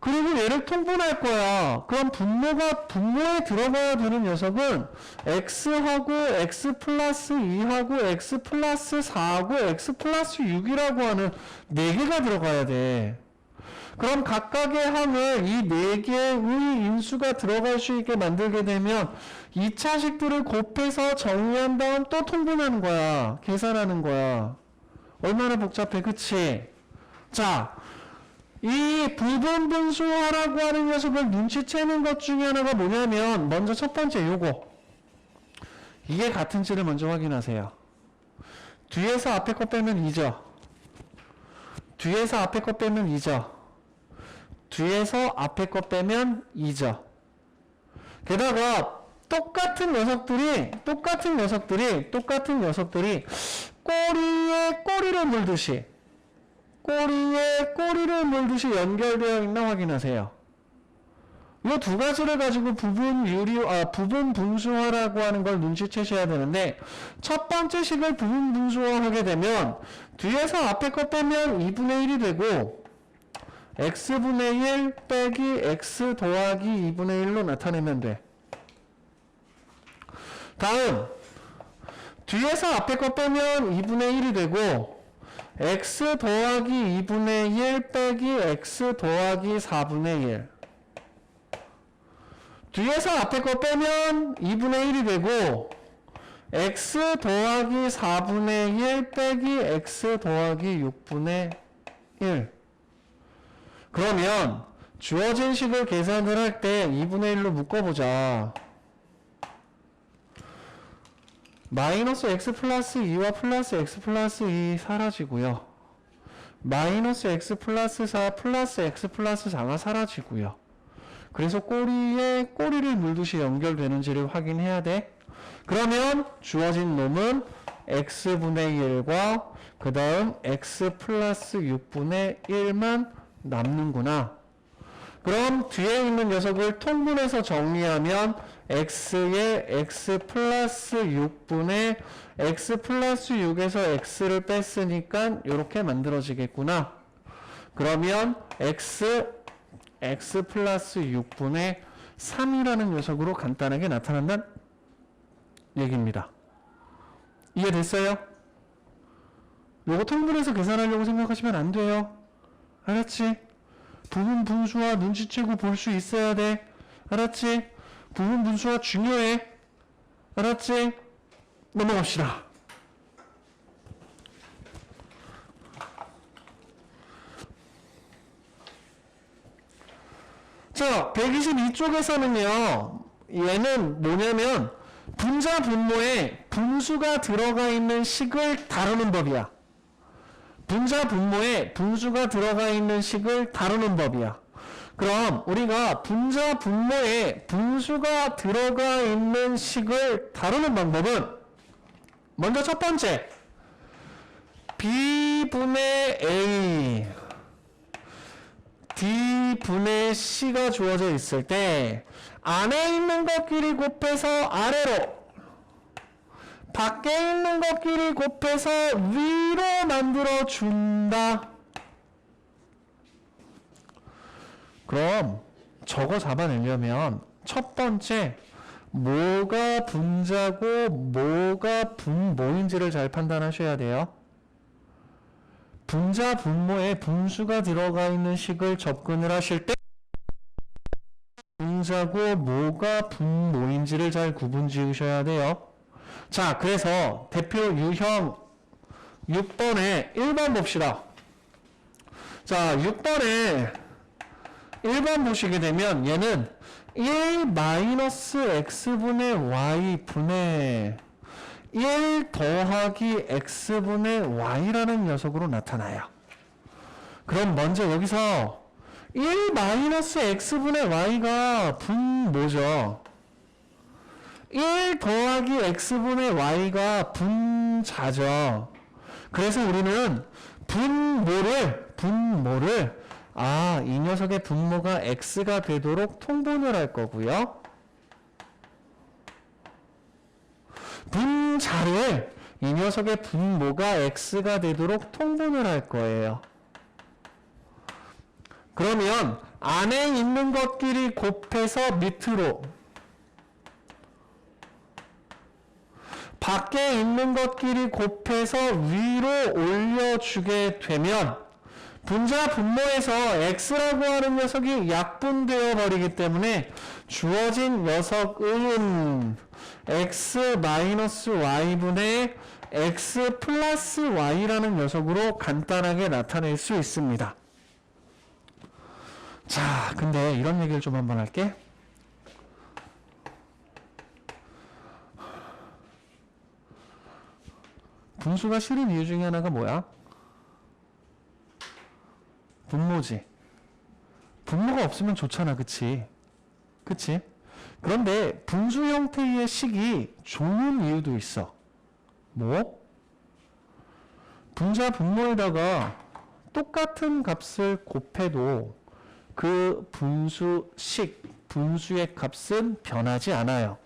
Speaker 1: 그리고 얘를 통분할 거야. 그럼 분모에 들어가야 되는 녀석은 x하고 x 플러스 2하고 x 플러스 4하고 x 플러스 6이라고 하는 4개가 들어가야 돼. 그럼 각각의 항을 이 4개의 인수가 들어갈 수 있게 만들게 되면 2차식들을 곱해서 정리한 다음 또 통분하는 거야. 계산하는 거야. 얼마나 복잡해, 그치? 자, 이 부분분수화라고 하는 녀석을 눈치채는 것 중에 하나가 뭐냐면 먼저 첫 번째 요거. 이게 같은지를 먼저 확인하세요. 뒤에서 앞에 거 빼면 2죠. 뒤에서 앞에 거 빼면 2죠. 뒤에서 앞에 거 빼면 2죠. 게다가 똑같은 녀석들이 꼬리에 꼬리를 물듯이 연결되어 있나 확인하세요. 이 두 가지를 가지고 부분 분수화라고 하는 걸 눈치채셔야 되는데, 첫 번째 식을 부분 분수화하게 되면 뒤에서 앞에 거 빼면 2분의 1이 되고 x분의 1 빼기 x 더하기 2분의 1로 나타내면 돼. 다음 뒤에서 앞에 거 빼면 2분의 1이 되고 x 더하기 2분의 1 빼기 x 더하기 4분의 1. 뒤에서 앞에 거 빼면 2분의 1이 되고 x 더하기 4분의 1 빼기 x 더하기 6분의 1. 그러면 주어진 식을 계산을 할 때 2분의 1로 묶어보자. 마이너스 x 플러스 2와 플러스 x 플러스 2 사라지고요. 마이너스 x 플러스 4 플러스 x 플러스 4가 사라지고요. 그래서 꼬리에 꼬리를 물듯이 연결되는지를 확인해야 돼. 그러면 주어진 놈은 x분의 1과 그 다음 x 플러스 6분의 1만 남는구나. 그럼 뒤에 있는 녀석을 통분해서 정리하면 x에 x 플러스 6분의 x 플러스 6에서 x를 뺐으니까 이렇게 만들어지겠구나. 그러면 x 플러스 6분의 3이라는 녀석으로 간단하게 나타난다는 얘기입니다. 이해됐어요? 요거 통분해서 계산하려고 생각하시면 안 돼요. 알았지? 부분 분수화 눈치채고 볼 수 있어야 돼. 알았지? 부분 분수화 중요해. 알았지? 넘어갑시다. 자, 122쪽에서는요, 얘는 뭐냐면 분자 분모에 분수가 들어가 있는 식을 다루는 법이야. 분자 분모에 분수가 들어가 있는 식을 다루는 법이야. 그럼 우리가 분자 분모에 분수가 들어가 있는 식을 다루는 방법은 먼저 첫 번째, B분의 A D분의 C가 주어져 있을 때 안에 있는 것끼리 곱해서 아래로, 밖에 있는 것끼리 곱해서 위로 만들어 준다. 그럼 저거 잡아내려면 첫 번째 뭐가 분자고 뭐가 분모인지를 잘 판단하셔야 돼요. 분자 분모에 분수가 들어가 있는 식을 접근을 하실 때 분자고 뭐가 분모인지를 잘 구분 지으셔야 돼요. 자, 그래서 대표 유형 6번에 1번 봅시다. 자, 6번에 1번 보시게 되면 얘는 1-x분의 y분의 1 더하기 x분의 y라는 녀석으로 나타나요. 그럼 먼저 여기서 1-x분의 y가 분모죠. 1 더하기 x분의 y가 분자죠. 그래서 우리는 분모를 이 녀석의 분모가 x가 되도록 통분을 할 거고요. 분자를 이 녀석의 분모가 x가 되도록 통분을 할 거예요. 그러면 안에 있는 것끼리 곱해서 밑으로, 밖에 있는 것끼리 곱해서 위로 올려주게 되면 분자 분모에서 x라고 하는 녀석이 약분되어 버리기 때문에 주어진 녀석은 x-y분의 x 플러스 y라는 녀석으로 간단하게 나타낼 수 있습니다. 자, 근데 이런 얘기를 좀 한번 할게. 분수가 싫은 이유 중에 하나가 뭐야? 분모지. 분모가 없으면 좋잖아, 그치? 그치? 그런데 분수 형태의 식이 좋은 이유도 있어. 뭐? 분자 분모에다가 똑같은 값을 곱해도 그 분수식, 분수의 값은 변하지 않아요.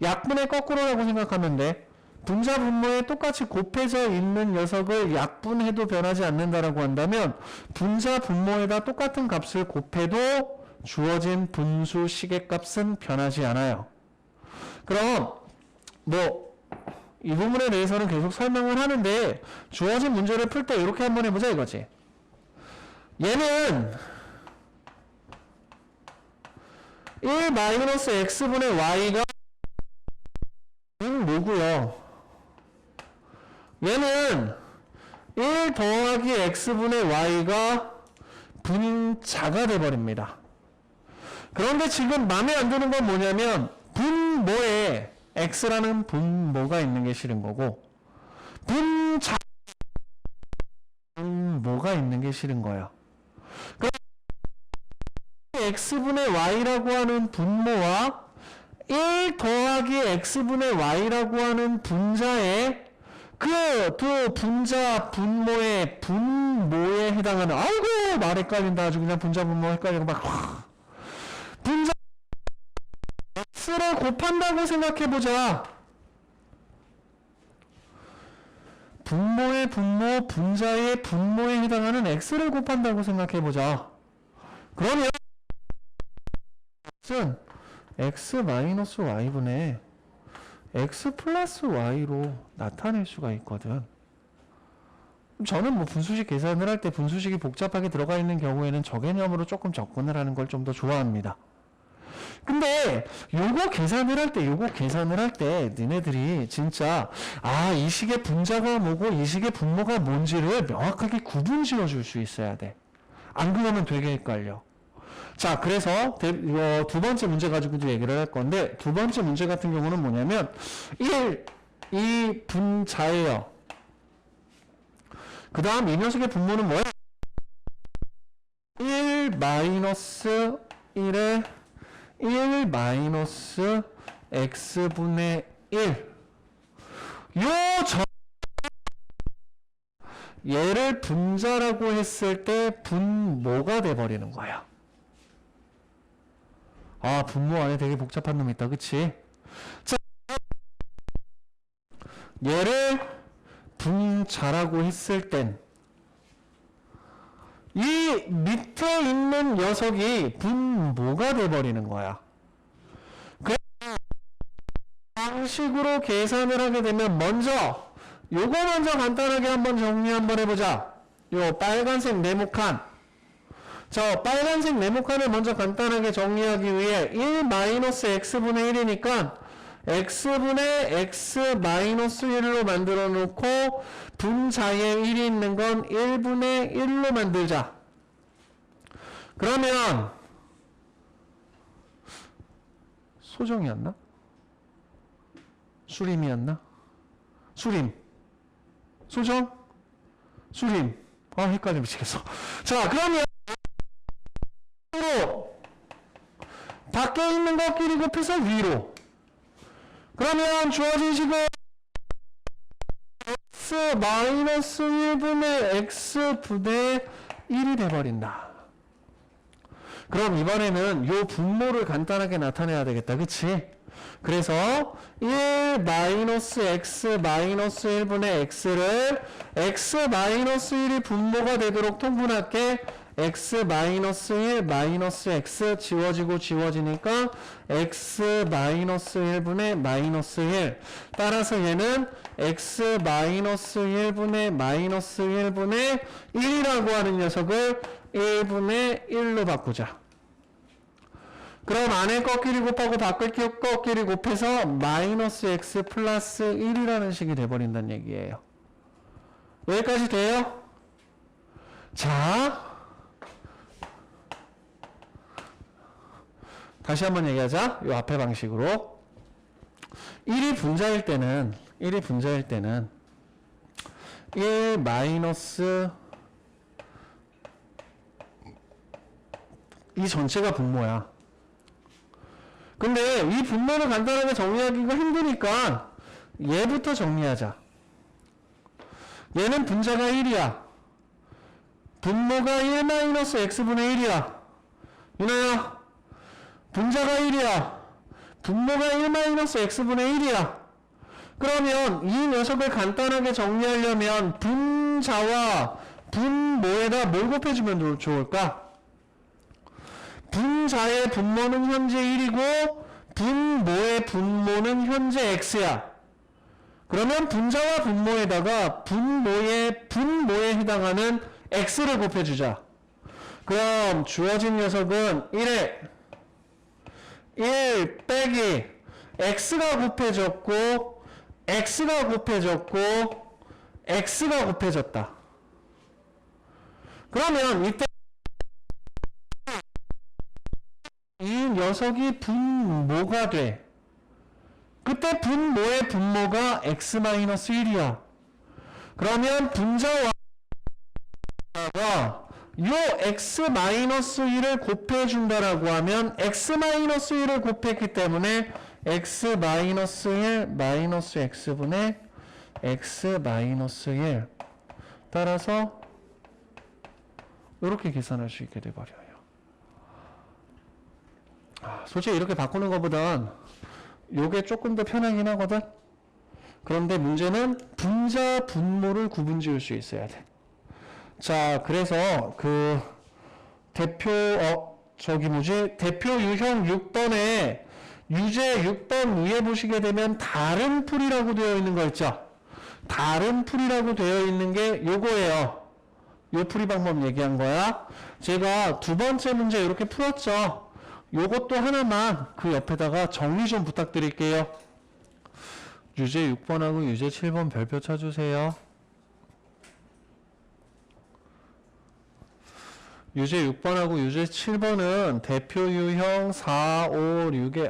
Speaker 1: 약분의 거꾸로라고 생각하면 돼. 분자 분모에 똑같이 곱해져 있는 녀석을 약분해도 변하지 않는다라고 한다면 분자 분모에다 똑같은 값을 곱해도 주어진 분수식의 값은 변하지 않아요. 그럼 이 부분에 대해서는 계속 설명을 하는데 주어진 문제를 풀 때 이렇게 한번 해보자 이거지. 얘는 1-x분의 y가 뭐고요? 얘는 1 더하기 x분의 y가 분자가 돼버립니다. 그런데 지금 마음에 안 드는 건 뭐냐면 분모에 x라는 분모가 있는 게 싫은 거고 분자 분모가 있는 게 싫은 거예요. 그럼 x분의 y라고 하는 분모와 1 더하기 x분의 y라고 하는 분자의 그 두 분자 분모의 분모에 해당하는, 아이고 말 헷갈린다 아주 그냥 분자 분모 헷갈리고 막 분자 x를 곱한다고 생각해보자. 분모의 분모, 분자의 분모에 해당하는 x를 곱한다고 생각해보자. 그러면 x는 x-y분의 x 플러스 y로 나타낼 수가 있거든. 저는 분수식 계산을 할 때 분수식이 복잡하게 들어가 있는 경우에는 저 개념으로 조금 접근을 하는 걸 좀 더 좋아합니다. 근데 요거 계산을 할 때 니네들이 진짜 이 식의 분자가 뭐고 이 식의 분모가 뭔지를 명확하게 구분 지어 줄 수 있어야 돼. 안 그러면 되게 헷갈려. 자, 그래서 두 번째 문제 가지고 이제 얘기를 할 건데, 두 번째 문제 같은 경우는 뭐냐면 1이 분자예요. 그 다음 이 녀석의 분모는 뭐야? 1-1에 1-x분의 1. 얘를 분자라고 했을 때 분모가 돼버리는 거야. 분모 안에 되게 복잡한 놈이 있다, 그치? 자, 얘를 분자라고 했을 땐 이 밑에 있는 녀석이 분모가 돼버리는 거야. 그래서 방식으로 계산을 하게 되면 요거 먼저 간단하게 한번 정리 한번 해보자. 요 빨간색 네모칸. 자, 빨간색 네모칸을 먼저 간단하게 정리하기 위해 1 마이너스 x분의 1이니까 x분의 x 마이너스 1로 만들어 놓고 분자에 1이 있는 건 1분의 1로 만들자. 그러면 소정이었나? 수림이었나? 수림. 소정? 수림. 아, 헷갈려 미치겠어. 자, 그러면 위로 밖에 있는 것끼리 곱해서 위로. 그러면 주어진 식은 x 마이너스 1분의 x 분의 1이 돼버린다. 그럼 이번에는 요 분모를 간단하게 나타내야 되겠다. 그치? 그래서 1 마이너스 x 마이너스 1분의 x를 x 마이너스 1이 분모가 되도록 통분할게. x 마이너스 1 마이너스 x 지워지고 지워지니까 x 마이너스 1분의 마이너스 1. 따라서 얘는 x 마이너스 1분의 마이너스 1분의 1이라고 하는 녀석을 1분의 1로 바꾸자. 그럼 안에 것끼리 곱하고 밖에 것끼리 곱해서 마이너스 x 플러스 1이라는 식이 돼버린다는 얘기예요. 여기까지 돼요? 자, 다시 한번 얘기하자. 이 앞에 방식으로 1이 분자일 때는 1 마이너스 이 전체가 분모야. 근데 이 분모를 간단하게 정리하기가 힘드니까 얘부터 정리하자. 얘는 분자가 1이야. 분모가 1 마이너스 x분의 1이야. 유나야, 분자가 1이야. 분모가 1 마이너스 x분의 1이야. 그러면 이 녀석을 간단하게 정리하려면 분자와 분모에다 뭘 곱해주면 좋을까? 분자의 분모는 현재 1이고 분모의 분모는 현재 x야. 그러면 분자와 분모에다가 분모에 해당하는 x를 곱해주자. 그럼 주어진 녀석은 1에 1 빼기 x가 곱해졌고 x가 곱해졌고 x가 곱해졌다. 그러면 이때 이 녀석이 분모가 돼. 그때 분모의 분모가 x-1이야. 그러면 분자와 요 x-1을 곱해준다라고 하면 x-1을 곱했기 때문에 x-1 마이너스 x분의 x-1 따라서 이렇게 계산할 수 있게 돼버려요. 솔직히 이렇게 바꾸는 것보단 요게 조금 더 편하긴 하거든. 그런데 문제는 분자 분모를 구분 지을 수 있어야 돼. 자, 그래서 그 대표 대표 유형 6번에 유제 6번 위에 보시게 되면 다른 풀이라고 되어 있는 거 있죠. 다른 풀이라고 되어 있는 게 요거예요. 요 풀이 방법 얘기한 거야. 제가 두 번째 문제 이렇게 풀었죠. 요것도 하나만 그 옆에다가 정리 좀 부탁드릴게요. 유제 6번하고 유제 7번 별표 쳐주세요. 유제 6번하고 유제 7번은 대표 유형 4, 5, 6에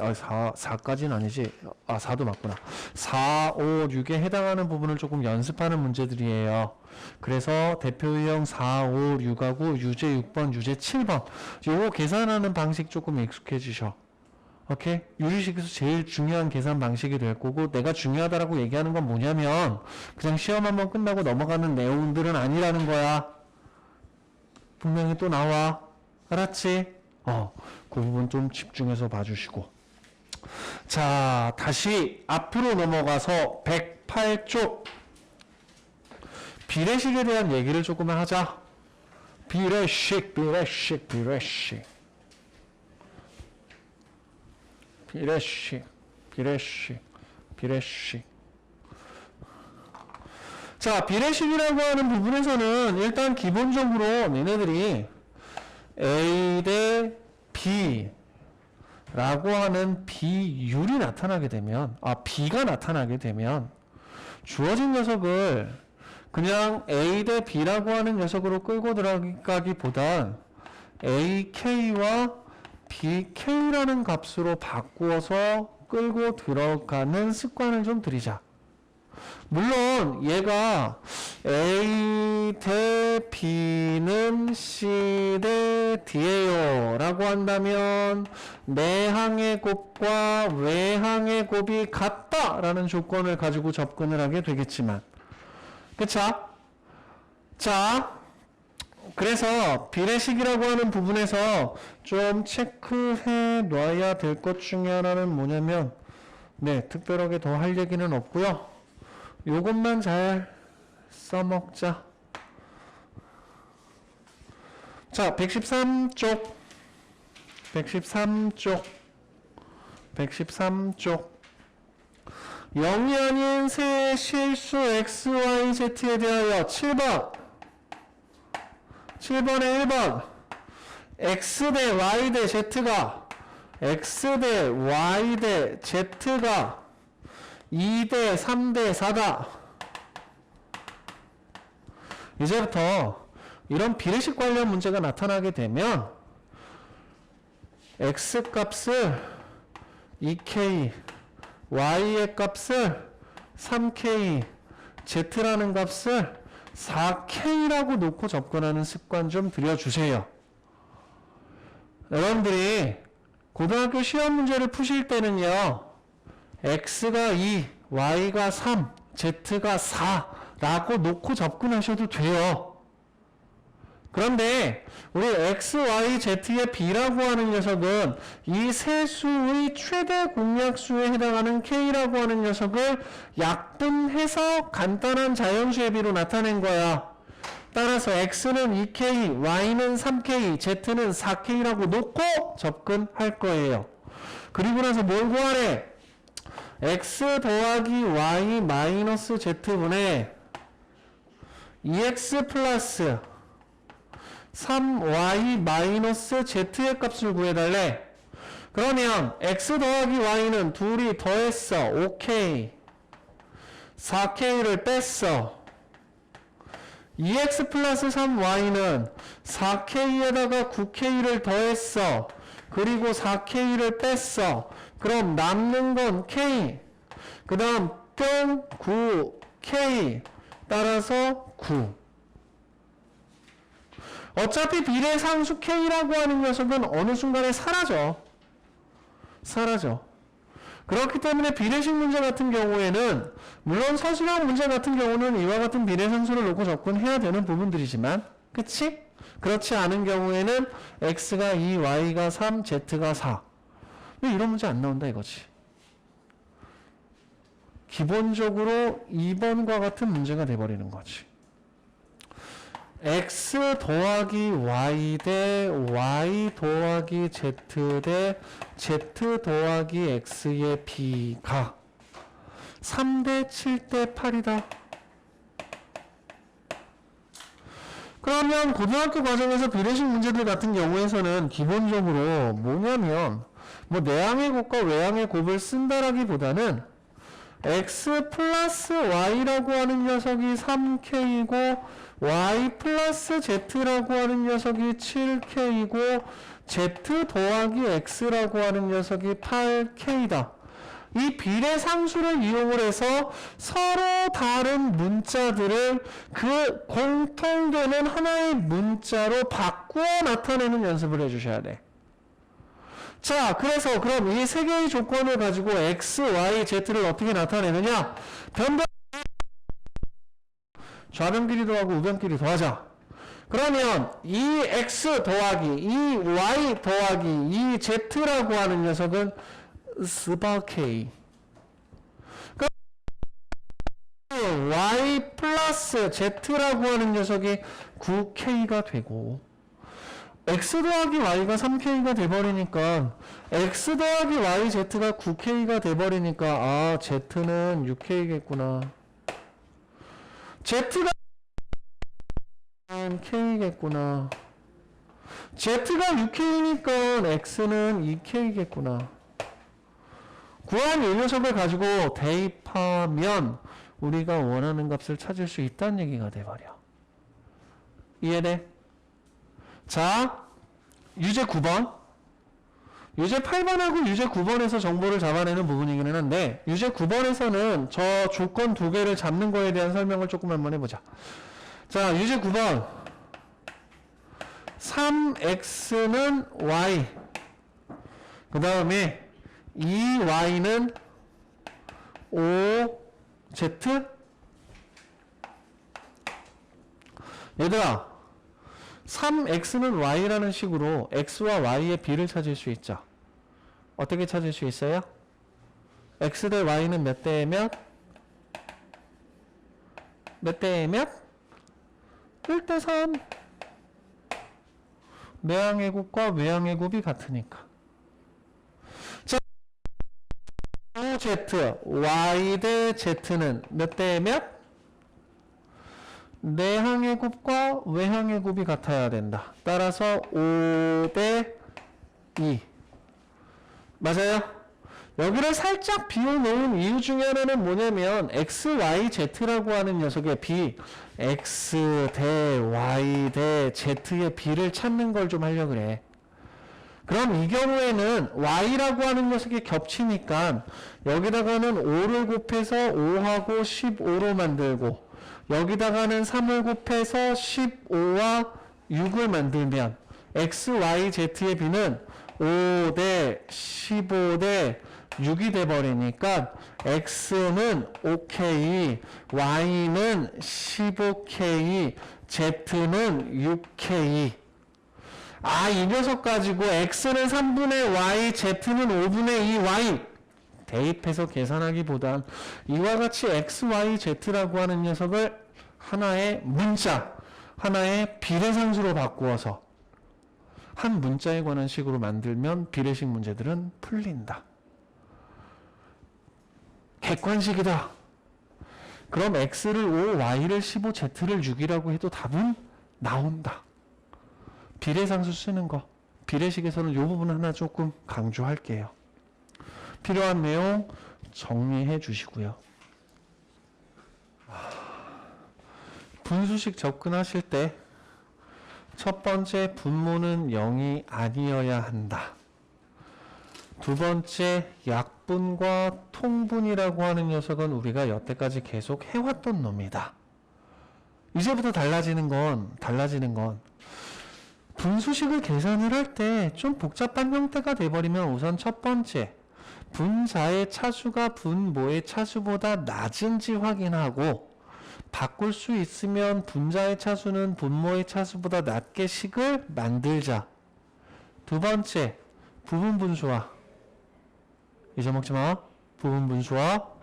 Speaker 1: 4까지는 아니지. 4도 맞구나. 4, 5, 6에 해당하는 부분을 조금 연습하는 문제들이에요. 그래서 대표 유형 4, 5, 6하고 유제 6번, 유제 7번 요거 계산하는 방식 조금 익숙해지셔. 오케이? 유리식에서 제일 중요한 계산 방식이 될 거고, 내가 중요하다라고 얘기하는 건 뭐냐면 그냥 시험 한번 끝나고 넘어가는 내용들은 아니라는 거야. 분명히 또 나와. 알았지? 그 부분 좀 집중해서 봐주시고. 자, 다시 앞으로 넘어가서 108쪽 비례식에 대한 얘기를 조금만 하자. 비례식. 자, 비례식이라고 하는 부분에서는 일단 기본적으로 얘네들이 A 대 B라고 하는 비율이 나타나게 되면, B가 나타나게 되면 주어진 녀석을 그냥 A 대 B라고 하는 녀석으로 끌고 들어가기보단 AK와 BK라는 값으로 바꾸어서 끌고 들어가는 습관을 좀 들이자. 물론 얘가 A 대 B는 C 대 D예요 라고 한다면 내항의 곱과 외항의 곱이 같다 라는 조건을 가지고 접근을 하게 되겠지만, 그쵸? 자, 그래서 비례식이라고 하는 부분에서 좀 체크해 놔야 될 것 중에 하나는 뭐냐면, 네, 특별하게 더 할 얘기는 없고요. 요것만 잘 써먹자. 자, 113쪽 0이 아닌 세 실수 x, y, z에 대하여 7번에 1번 x 대 y 대 z가 x 대 y 대 z가 2대 3대 4다. 이제부터 이런 비례식 관련 문제가 나타나게 되면 x 값을 2k, y의 값을 3k, z라는 값을 4k라고 놓고 접근하는 습관 좀 들여주세요. 여러분들이 고등학교 시험 문제를 푸실 때는요, x가 2, y가 3, z가 4라고 놓고 접근하셔도 돼요. 그런데 우리 x, y, z의 b라고 하는 녀석은 이 세 수의 최대 공약수에 해당하는 k라고 하는 녀석을 약분해서 간단한 자연수의 비로 나타낸 거야. 따라서 x는 2k, y는 3k, z는 4k라고 놓고 접근할 거예요. 그리고 나서 뭘 구하래? x 더하기 y 마이너스 z분의 2x 플러스 3y 마이너스 z의 값을 구해달래. 그러면 x 더하기 y는 둘이 더했어 5k, 4k를 뺐어. 2x 플러스 3y는 4k에다가 9k를 더했어. 그리고 4k를 뺐어. 그럼 남는 건 k, 그 다음 뿅 9k, 따라서 9. 어차피 비례상수 k라고 하는 녀석은 어느 순간에 사라져. 그렇기 때문에 비례식 문제 같은 경우에는, 물론 서술형 문제 같은 경우는 이와 같은 비례상수를 놓고 접근해야 되는 부분들이지만, 그치? 그렇지 않은 경우에는 x가 2, y가 3, z가 4. 왜 이런 문제 안 나온다 이거지. 기본적으로 2번과 같은 문제가 돼버리는 거지. x 더하기 y 대 y 더하기 z 대 z 더하기 x의 b가 3대 7대 8이다. 그러면 고등학교 과정에서 비례식 문제들 같은 경우에서는 기본적으로 뭐냐면, 내항의 곱과 외항의 곱을 쓴다라기보다는 x 플러스 y라고 하는 녀석이 3k이고 y 플러스 z라고 하는 녀석이 7k이고 z 더하기 x라고 하는 녀석이 8k다. 이 비례상수를 이용을 해서 서로 다른 문자들을 그 공통되는 하나의 문자로 바꾸어 나타내는 연습을 해주셔야 돼. 자, 그래서 그럼 이 세 개의 조건을 가지고 x, y, z를 어떻게 나타내느냐? 변변 좌변끼리 더하고 우변끼리 더하자. 그러면 이 x 더하기 이 y 더하기 이 z라고 하는 녀석은 4k. 그럼 y 플러스 z라고 하는 녀석이 9k가 되고, x 더하기 y가 3k가 돼버리니까 x 더하기 yz가 9k가 돼버리니까 z는 6k겠구나. Z가 K겠구나. Z가 6K니까 X는 2K겠구나. 구한 이 녀석을 가지고 대입하면 우리가 원하는 값을 찾을 수 있다는 얘기가 돼버려. 이해돼? 자, 유제 9번. 유제 8번하고 유제 9번에서 정보를 잡아내는 부분이기는 한데, 유제 9번에서는 저 조건 두 개를 잡는 거에 대한 설명을 조금 한번 해보자. 자, 유제 9번. 3x는 y. 그 다음에 2y는 5z. 얘들아, 3x는 y라는 식으로 x와 y의 비를 찾을 수 있죠. 어떻게 찾을 수 있어요? x 대 y는 몇 대에 몇? 몇 대에 몇? 1대 3. 내항의 곱과 외항의 곱이 같으니까. 자, 5z, y 대 z는 몇 대에 몇? 내항의 곱과 외항의 곱이 같아야 된다. 따라서 5대 2. 맞아요? 여기를 살짝 비워놓은 이유 중에 하나는 뭐냐면 x, y, z라고 하는 녀석의 비, x 대 y 대 z의 비를 찾는 걸 좀 하려고 그래. 그럼 이 경우에는 y라고 하는 녀석이 겹치니까 여기다가는 5를 곱해서 5하고 15로 만들고, 여기다가는 3을 곱해서 15와 6을 만들면 x, y, z의 비는 5 대 15 대 6이 돼버리니까 x는 5k, y는 15k, z는 6k. 아, 이 녀석 가지고 x는 3분의 y, z는 5분의 2 y. 대입해서 계산하기보단 이와 같이 x, y, z라고 하는 녀석을 하나의 문자, 하나의 비례상수로 바꾸어서 한 문자에 관한 식으로 만들면 비례식 문제들은 풀린다. 객관식이다. 그럼 x를 5, y를 15, z를 6이라고 해도 답은 나온다. 비례상수 쓰는 거. 비례식에서는 이 부분 하나 조금 강조할게요. 필요한 내용 정리해 주시고요. 분수식 접근하실 때 첫 번째, 분모는 0이 아니어야 한다. 두 번째, 약분과 통분이라고 하는 녀석은 우리가 여태까지 계속 해왔던 놈이다. 이제부터 달라지는 건 분수식을 계산을 할 때 좀 복잡한 형태가 돼버리면 우선 첫 번째, 분자의 차수가 분모의 차수보다 낮은지 확인하고, 바꿀 수 있으면 분자의 차수는 분모의 차수보다 낮게 식을 만들자. 두 번째, 부분분수화. 잊어먹지 마. 부분분수화.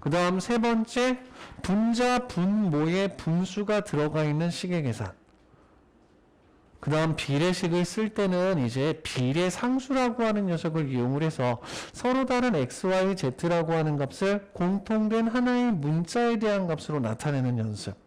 Speaker 1: 그 다음 세 번째, 분자 분모의 분수가 들어가 있는 식의 계산. 그 다음 비례식을 쓸 때는 이제 비례상수라고 하는 녀석을 이용을 해서 서로 다른 x, y, z라고 하는 값을 공통된 하나의 문자에 대한 값으로 나타내는 연습.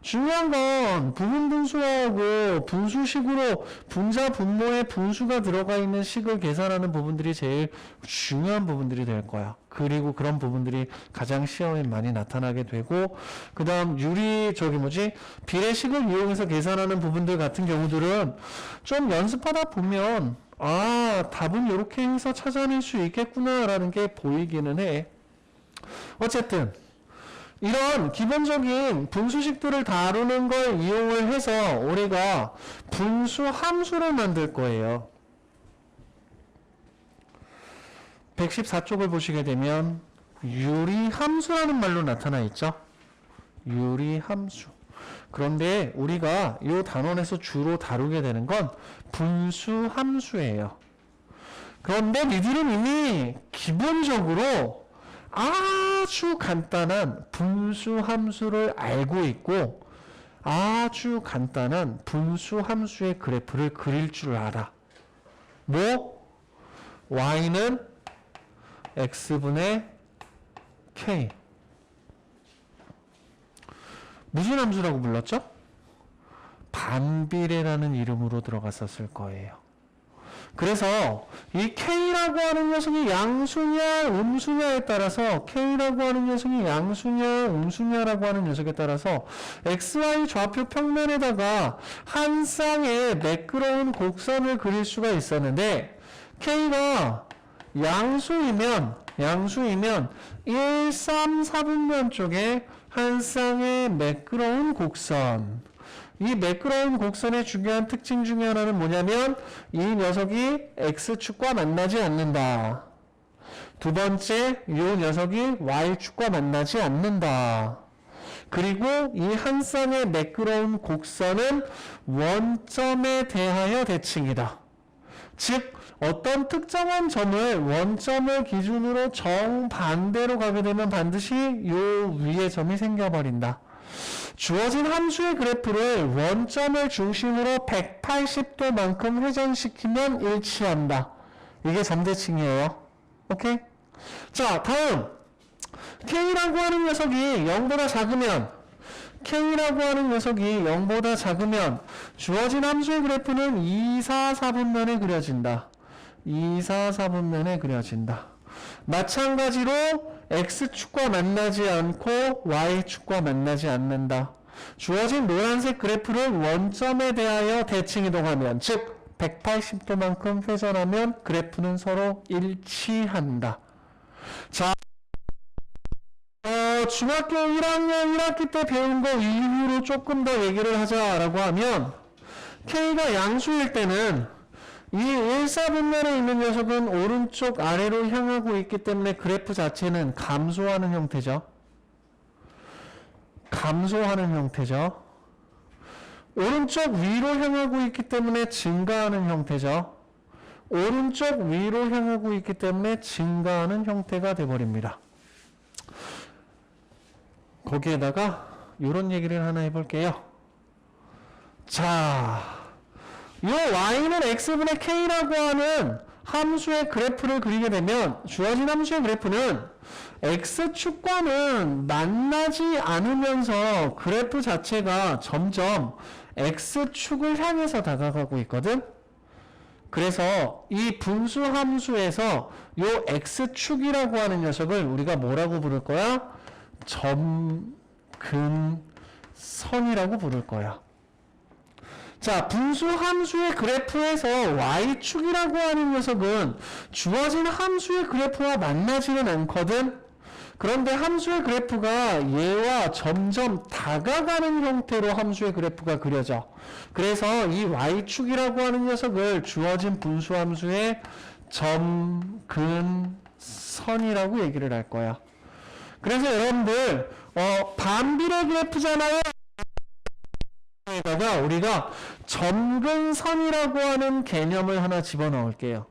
Speaker 1: 중요한 건 부분분수하고 분수식으로 분자 분모의 분수가 들어가 있는 식을 계산하는 부분들이 제일 중요한 부분들이 될 거야. 그리고 그런 부분들이 가장 시험에 많이 나타나게 되고, 그 다음 비례식을 이용해서 계산하는 부분들 같은 경우들은 좀 연습하다 보면 답은 이렇게 해서 찾아낼 수 있겠구나라는 게 보이기는 해. 어쨌든 이런 기본적인 분수식들을 다루는 걸 이용을 해서 우리가 분수 함수를 만들 거예요. 114쪽을 보시게 되면 유리함수라는 말로 나타나 있죠. 유리함수. 그런데 우리가 이 단원에서 주로 다루게 되는 건 분수함수예요. 그런데 니들은 이미 기본적으로 아주 간단한 분수함수를 알고 있고, 아주 간단한 분수함수의 그래프를 그릴 줄 알아. 뭐? y는 x분의 k, 무슨 함수라고 불렀죠? 반비례라는 이름으로 들어갔었을 거예요. 그래서 이 K라고 하는 녀석이 양수냐 음수냐에 따라서 K라고 하는 녀석이 양수냐 음수냐라고 하는 녀석에 따라서 XY 좌표 평면에다가 한 쌍의 매끄러운 곡선을 그릴 수가 있었는데 K가 양수이면 1, 3, 4분면 쪽에 한 쌍의 매끄러운 곡선, 이 매끄러운 곡선의 중요한 특징 중에 하나는 뭐냐면 이 녀석이 X축과 만나지 않는다. 두 번째, 이 녀석이 Y축과 만나지 않는다. 그리고 이 한 쌍의 매끄러운 곡선은 원점에 대하여 대칭이다. 즉 어떤 특정한 점을 원점을 기준으로 정반대로 가게 되면 반드시 이 위에 점이 생겨버린다. 주어진 함수의 그래프를 원점을 중심으로 180도만큼 회전시키면 일치한다. 이게 점대칭이에요. 오케이? 자, 다음. K라고 하는 녀석이 0보다 작으면 주어진 함수의 그래프는 2, 4, 4분면에 그려진다. 2, 4, 4분면에 그려진다. 마찬가지로 X축과 만나지 않고 Y축과 만나지 않는다. 주어진 노란색 그래프를 원점에 대하여 대칭 이동하면, 즉 180도만큼 회전하면 그래프는 서로 일치한다. 자, 중학교 1학년 1학기 때 배운 거 이후로 조금 더 얘기를 하자라고 하면 K가 양수일 때는 이 1, 4분면에 있는 녀석은 오른쪽 아래로 향하고 있기 때문에 그래프 자체는 감소하는 형태죠. 오른쪽 위로 향하고 있기 때문에 증가하는 형태죠. 오른쪽 위로 향하고 있기 때문에 증가하는 형태가 돼버립니다. 거기에다가 이런 얘기를 하나 해볼게요. 자, 이 y는 x분의 k라고 하는 함수의 그래프를 그리게 되면 주어진 함수의 그래프는 x축과는 만나지 않으면서 그래프 자체가 점점 x축을 향해서 다가가고 있거든. 그래서 이 분수 함수에서 이 x축이라고 하는 녀석을 우리가 뭐라고 부를 거야? 점근선이라고 부를 거야. 자, 분수 함수의 그래프에서 y축이라고 하는 녀석은 주어진 함수의 그래프와 만나지는 않거든. 그런데 함수의 그래프가 얘와 점점 다가가는 형태로 함수의 그래프가 그려져. 그래서 이 y축이라고 하는 녀석을 주어진 분수 함수의 점근선이라고 얘기를 할 거야. 그래서 여러분들 반비례 그래프잖아요. 여기다가 우리가 점근선이라고 하는 개념을 하나 집어넣을게요.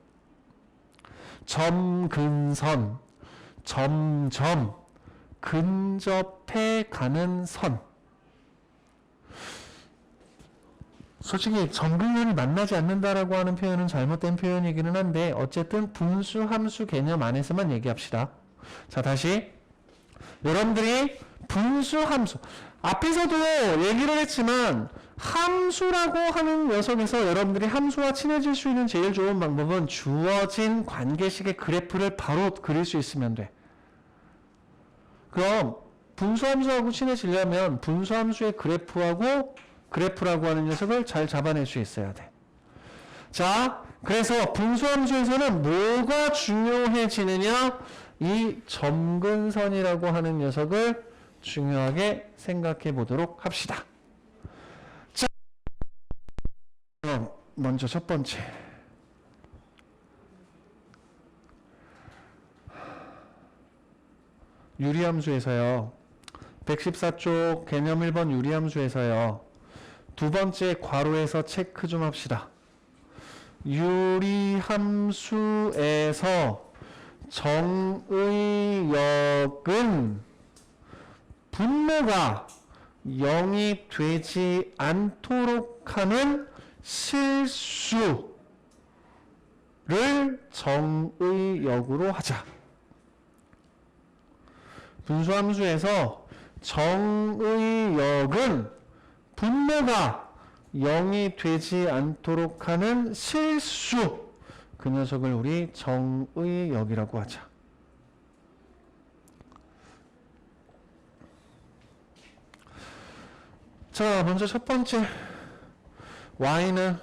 Speaker 1: 점근선, 점점 근접해 가는 선. 솔직히 점근선이 만나지 않는다라고 하는 표현은 잘못된 표현이기는 한데 어쨌든 분수 함수 개념 안에서만 얘기합시다. 자, 다시 여러분들이 분수 함수 앞에서도 얘기를 했지만 함수라고 하는 녀석에서 여러분들이 함수와 친해질 수 있는 제일 좋은 방법은 주어진 관계식의 그래프를 바로 그릴 수 있으면 돼. 그럼 분수함수하고 친해지려면 분수함수의 그래프라고 하는 녀석을 잘 잡아낼 수 있어야 돼. 자, 그래서 분수함수에서는 뭐가 중요해지느냐? 이 점근선이라고 하는 녀석을 중요하게 생각해 보도록 합시다. 자, 그럼 먼저 첫 번째. 유리함수에서요. 114쪽 개념 1번 유리함수에서요. 두 번째 괄호에서 체크 좀 합시다. 유리함수에서 정의역은 분모가 0이 되지 않도록 하는 실수를 정의역으로 하자. 분수함수에서 정의역은 분모가 0이 되지 않도록 하는 실수. 그 녀석을 우리 정의역이라고 하자. 자, 먼저 첫 번째. y는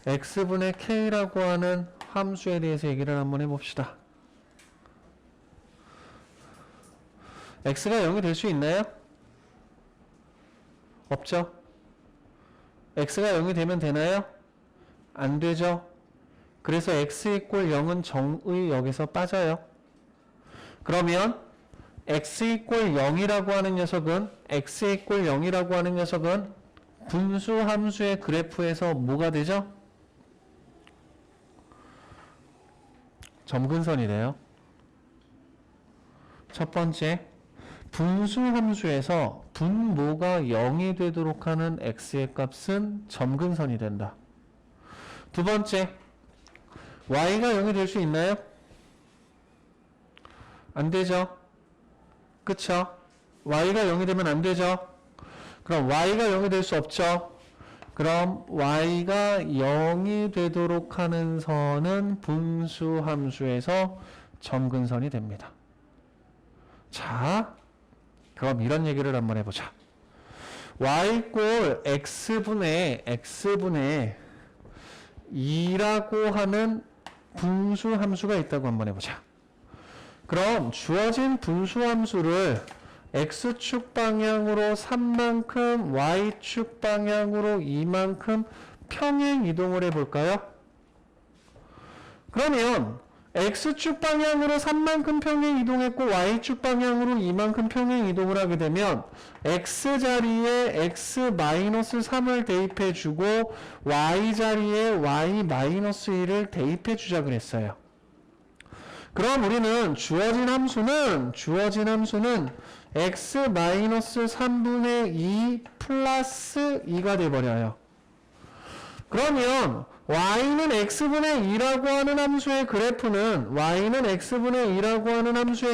Speaker 1: x분의 k라고 하는 함수에 대해서 얘기를 한번 해봅시다. x가 0이 될 수 있나요? 없죠? x가 0이 되면 되나요? 안 되죠? 그래서 x 이꼴 0은 정의역에서 빠져요. 그러면 x 이꼴 0이라고 하는 녀석은 분수 함수의 그래프에서 뭐가 되죠? 점근선이래요. 첫 번째, 분수 함수에서 분모가 0이 되도록 하는 x의 값은 점근선이 된다. 두 번째, y가 0이 될 수 있나요? 안 되죠? 그쵸? y가 0이 되면 안 되죠? 그럼 y가 0이 될 수 없죠? 그럼 y가 0이 되도록 하는 선은 분수 함수에서 점근선이 됩니다. 자, 그럼 이런 얘기를 한번 해보자. y = x분의 2라고 하는 분수 함수가 있다고 한번 해보자. 그럼 주어진 분수 함수를 x축 방향으로 3만큼, y축 방향으로 2만큼 평행 이동을 해볼까요? 그러면 x축 방향으로 3만큼 평행 이동했고 y축 방향으로 2만큼 평행 이동을 하게 되면 x자리에 x-3을 대입해주고 y자리에 y-1을 대입해주자 그랬어요. 그럼 우리는 주어진 함수는 x-3분의 2 플러스 2가 돼버려요. 그러면 y는 x분의 2라고 하는 함수의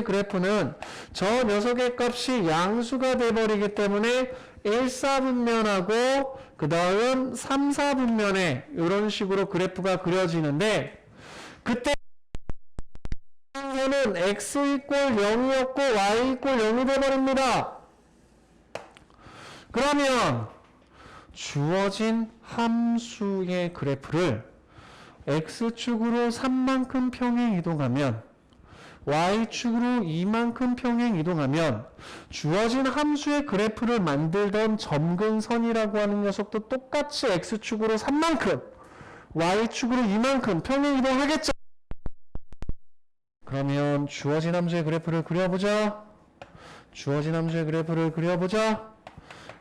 Speaker 1: 그래프는 저 녀석의 값이 양수가 돼버리기 때문에 1, 4분면하고 그 다음 3, 4분면에 이런 식으로 그래프가 그려지는데 그때 는 x = 0이었고 y = 0이 돼버립니다. 그러면 주어진 함수의 그래프를 x축으로 3만큼 평행 이동하면 y축으로 2만큼 평행 이동하면 주어진 함수의 그래프를 만들던 점근선이라고 하는 녀석도 똑같이 x축으로 3만큼 y축으로 2만큼 평행 이동하겠죠. 그러면 주어진 함수의 그래프를 그려보자.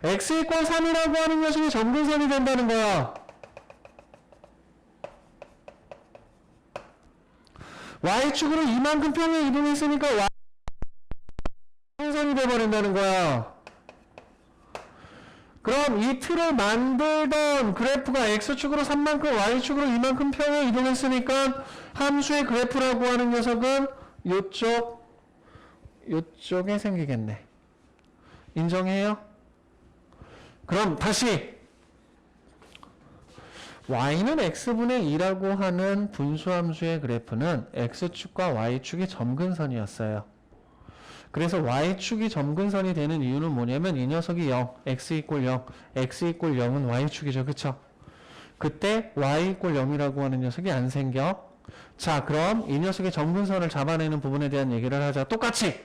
Speaker 1: x = 3이라고 하는 녀석이 점근선이 된다는 거야. y축으로 이만큼 평행 이동했으니까 점근선이 돼버린다는 거야. 그럼 이 틀을 만들던 그래프가 x축으로 3만큼 y축으로 이만큼 평행 이동했으니까 함수의 그래프라고 하는 녀석은 요쪽에 생기겠네. 인정해요? 그럼 다시 y는 x분의 2라고 하는 분수함수의 그래프는 x축과 y축이 점근선이었어요. 그래서 y축이 점근선이 되는 이유는 뭐냐면 이 녀석이 0, x = 0, x = 0은 y축이죠. 그쵸? 그때 y = 0이라고 하는 녀석이 안 생겨. 자, 그럼 이 녀석의 점근선을 잡아내는 부분에 대한 얘기를 하자. 똑같이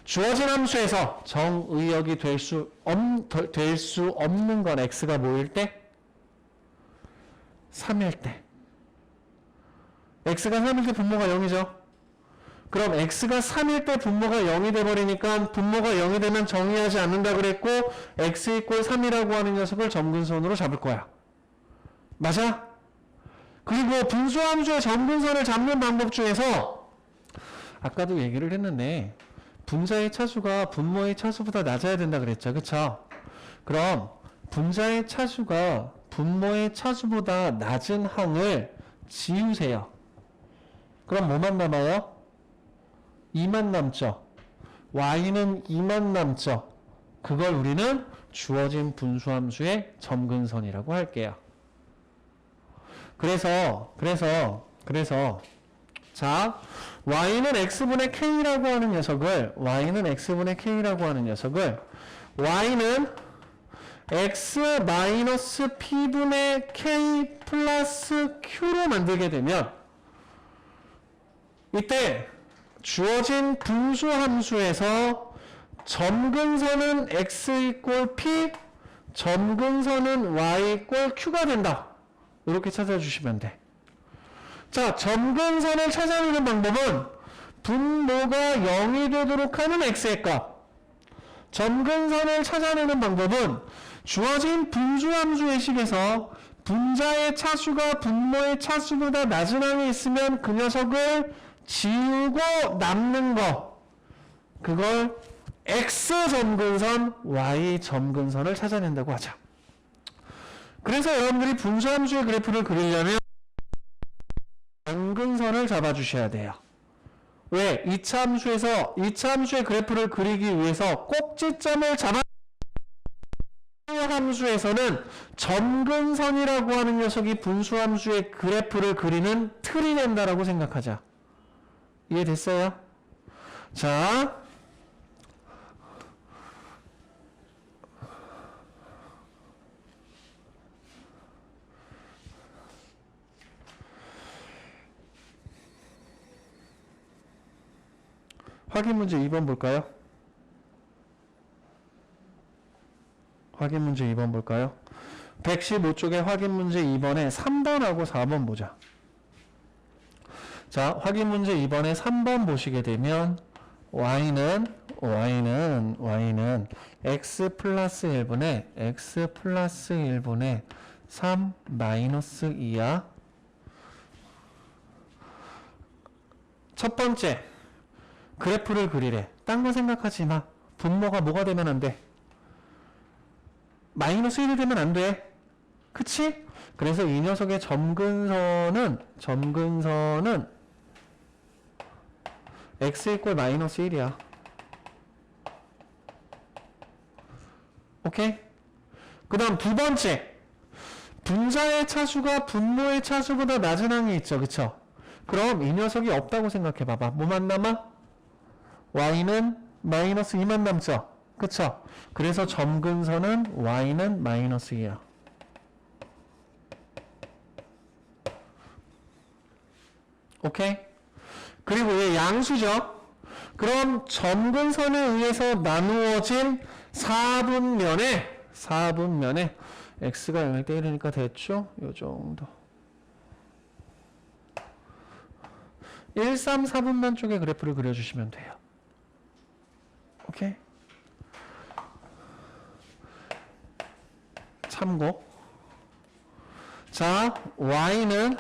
Speaker 1: 주어진 함수에서 정의역이 될 수 없는 건 x가 뭐일 때? 3일 때. x가 3일 때 분모가 0이죠. 그럼 x가 3일 때 분모가 0이 돼버리니까 분모가 0이 되면 정의하지 않는다 그랬고 x = 3이라고 하는 녀석을 점근선으로 잡을 거야. 맞아? 그리고 분수함수의 점근선을 잡는 방법 중에서 아까도 얘기를 했는데 분자의 차수가 분모의 차수보다 낮아야 된다 그랬죠. 그쵸? 그럼 분자의 차수가 분모의 차수보다 낮은 항을 지우세요. 그럼 뭐만 남아요? 2만 남죠. y는 2만 남죠. 그걸 우리는 주어진 분수함수의 점근선이라고 할게요. 그래서 자, y는 x분의 k라고 하는 녀석을 y는 x 마이너스 p분의 k 플러스 q로 만들게 되면 이때 주어진 분수함수에서 점근선은 x 이꼴 p, 점근선은 y 이꼴 q가 된다. 이렇게 찾아주시면 돼. 자, 점근선을 찾아내는 방법은 분모가 0이 되도록 하는 x의 값. 점근선을 찾아내는 방법은 주어진 분수함수의 식에서 분자의 차수가 분모의 차수보다 낮은 항이 있으면 그 녀석을 지우고 남는 거. 그걸 x 점근선, y 점근선을 찾아낸다고 하자. 그래서 여러분들이 분수함수의 그래프를 그리려면 점근선을 잡아주셔야 돼요. 왜? 2차 함수의 그래프를 그리기 위해서 꼭지점을 잡아 함수에서는 점근선이라고 하는 녀석이 분수함수의 그래프를 그리는 틀이 된다라고 생각하자. 이해됐어요? 자, 확인 문제 2번 볼까요? 확인 문제 2번 볼까요? 115쪽의 확인 문제 2번에 3번하고 4번 보자. 자, 확인 문제 2번에 3번 보시게 되면 y는 x 플러스 1분의 3 마이너스 2야. 첫 번째 그래프를 그리래. 딴 거 생각하지 마. 분모가 뭐가 되면 안 돼? 마이너스 1이 되면 안 돼. 그치? 그래서 이 녀석의 점근선은 x 이꼴 마이너스 1이야. 오케이? 그 다음 두 번째. 분자의 차수가 분모의 차수보다 낮은 항이 있죠. 그쵸? 그럼 이 녀석이 없다고 생각해 봐봐. 뭐만 남아? y는 마이너스 2만 남죠? 그쵸? 그래서 점근선은 y는 마이너스 2야. 오케이? 그리고 얘 양수죠? 그럼 점근선에 의해서 나누어진 4분면에 x가 0일 때 1이니까 됐죠? 요 정도. 1, 3, 4분면 쪽에 그래프를 그려주시면 돼요. 오케이? 참고. 자, y는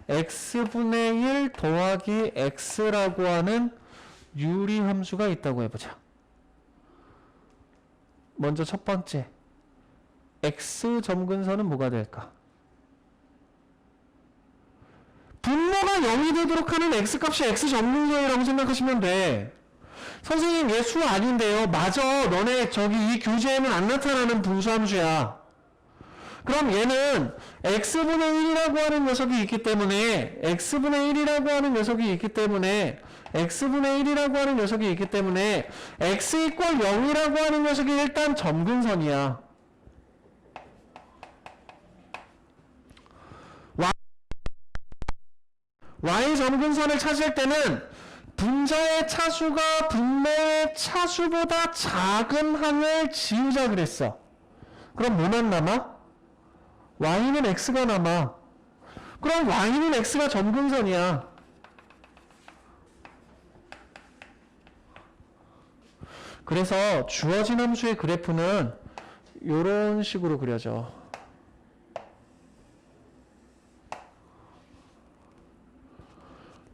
Speaker 1: x분의 1 더하기 x라고 하는 유리함수가 있다고 해보자. 먼저 첫 번째. x 점근선은 뭐가 될까? 분모가 0이 되도록 하는 x값이 x 점근선이라고 생각하시면 돼. 선생님 얘 수 아닌데요. 맞아. 너네 저기 이 교재에는 안 나타나는 분수함수야. 그럼 얘는 x분의 1이라고 하는 녀석이 있기 때문에 x분의 1이라고 하는 녀석이 있기 때문에 x 이꼴 0이라고 하는 녀석이 일단 점근선이야. y 점근선을 찾을 때는 분자의 차수가 분모의 차수보다 작은 항을 지우자 그랬어. 그럼 뭐만 남아? y는 x가 남아. 그럼 y는 x가 점근선이야. 그래서 주어진 함수의 그래프는 이런 식으로 그려져.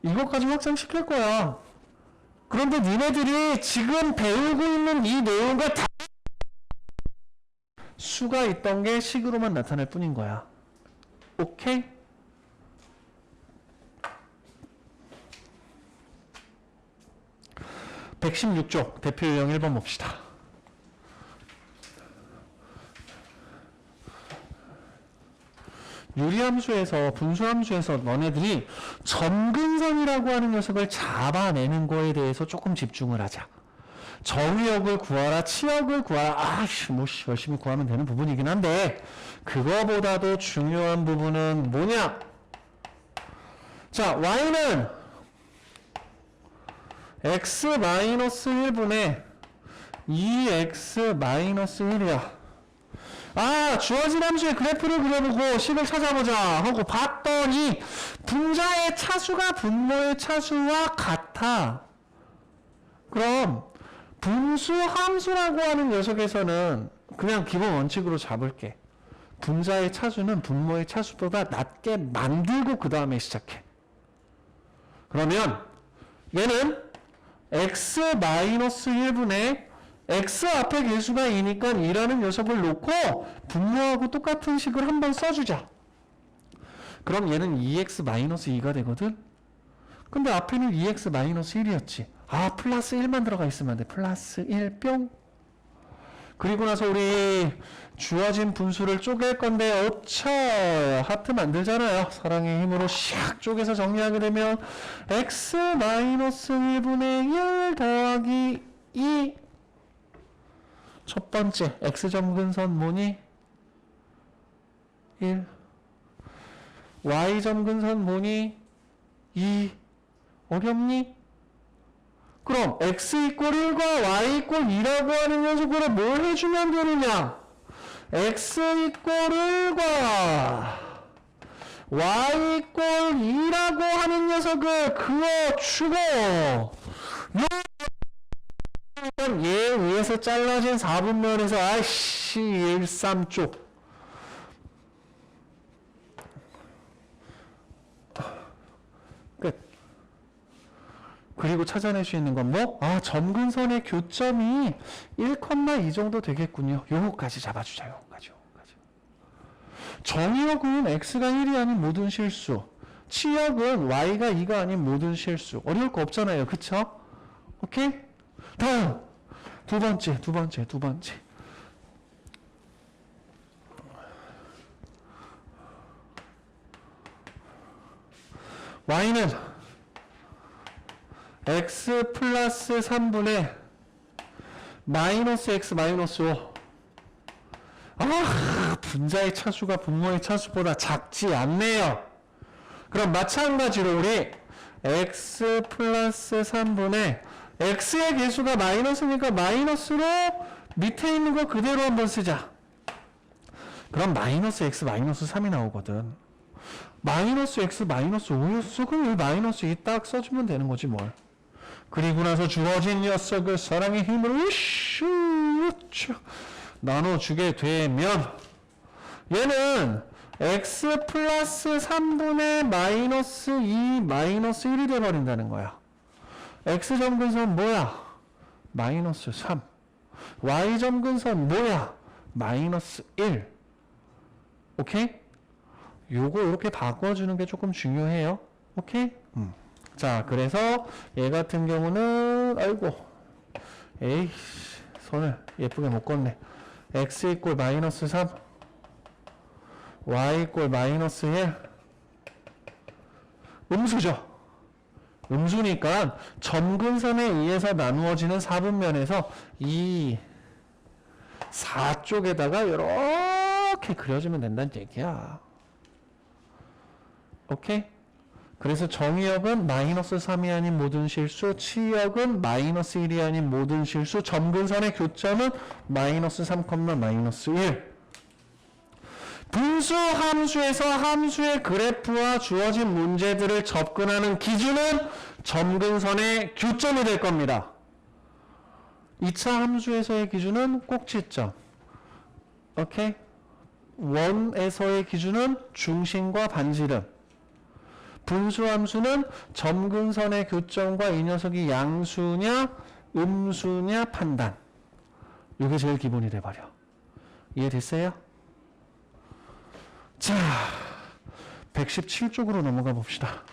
Speaker 1: 이것까지 확장시킬 거야. 그런데 니네들이 지금 배우고 있는 이 내용과 다 수가 있던 게 식으로만 나타날 뿐인 거야. 오케이? 116쪽 대표 유형 1번 봅시다. 유리함수에서 분수함수에서 너네들이 점근선이라고 하는 녀석을 잡아내는 거에 대해서 조금 집중을 하자. 정의역을 구하라, 치역을 구하라. 열심히 구하면 되는 부분이긴 한데 그거보다도 중요한 부분은 뭐냐? 자, y는 x-1분의 2x-1이야. 주어진 함수의 그래프를 그려보고 식을 찾아보자 하고 봤더니 분자의 차수가 분모의 차수와 같아. 그럼 분수 함수라고 하는 녀석에서는 그냥 기본 원칙으로 잡을게. 분자의 차수는 분모의 차수보다 낮게 만들고 그 다음에 시작해. 그러면 얘는 x-1분의 x 앞에 개수가 2니까 2라는 녀석을 놓고 분모하고 똑같은 식을 한번 써주자. 그럼 얘는 2x-2가 되거든? 근데 앞에는 2x-1이었지. 플러스 1만 들어가 있으면 안 돼. 플러스 1 뿅. 그리고 나서 우리 주어진 분수를 쪼갤 건데 하트 만들잖아요. 사랑의 힘으로 샥 쪼개서 정리하게 되면 x-1분의 1 더하기 2 첫 번째 x점근선 뭐니? 1 y점근선 뭐니? 2 어렵니? 그럼 x 이퀄 1과 y 이퀄 2라고 하는 녀석으로 뭘 해주면 되느냐? x 이퀄 1과 y 이퀄 2라고 하는 녀석을 그어주고 얘 위에서 잘라진 4분면에서 13쪽 끝. 그리고 찾아낼 수 있는 건 뭐? 점근선의 교점이 1,2 정도 되겠군요. 요거까지 잡아주자. 요거까지. 정의역은 x가 1이 아닌 모든 실수, 치역은 y가 2가 아닌 모든 실수. 어려울 거 없잖아요. 그쵸? 오케이? 다음 두 번째 y는 x 플러스 3분의 마이너스 x 마이너스 5. 분자의 차수가 분모의 차수보다 작지 않네요. 그럼 마찬가지로 우리 x 플러스 3분의 x의 개수가 마이너스니까 마이너스로 밑에 있는 거 그대로 한번 쓰자. 그럼 마이너스 x 마이너스 3이 나오거든. 마이너스 x 마이너스 5였어. 그럼 이 마이너스 2 딱 써주면 되는 거지 뭘. 그리고 나서 주어진 녀석을 사랑의 힘으로 나눠주게 되면 얘는 x 플러스 3분의 마이너스 2 마이너스 1이 돼버린다는 거야. x점근선 뭐야? 마이너스 3. y점근선 뭐야? 마이너스 1. 오케이? 요거 이렇게 바꿔주는 게 조금 중요해요. 오케이? 자, 그래서 얘 같은 경우는 선을 예쁘게 못 걷네. x 이꼴 마이너스 3 y 이꼴 마이너스 1 음수죠. 음수니까 점근선에 의해서 나누어지는 4분면에서 이 4쪽에다가 이렇게 그려주면 된다는 얘기야. 오케이? 그래서 정의역은 마이너스 3이 아닌 모든 실수, 치역은 마이너스 1이 아닌 모든 실수, 점근선의 교점은 마이너스 3, 마이너스 1. 분수 함수에서 함수의 그래프와 주어진 문제들을 접근하는 기준은 점근선의 교점이 될 겁니다. 2차 함수에서의 기준은 꼭지점. 오케이? 원에서의 기준은 중심과 반지름. 분수함수는 점근선의 교점과 이 녀석이 양수냐 음수냐 판단. 이게 제일 기본이 돼버려. 이해됐어요? 자, 117쪽으로 넘어가 봅시다.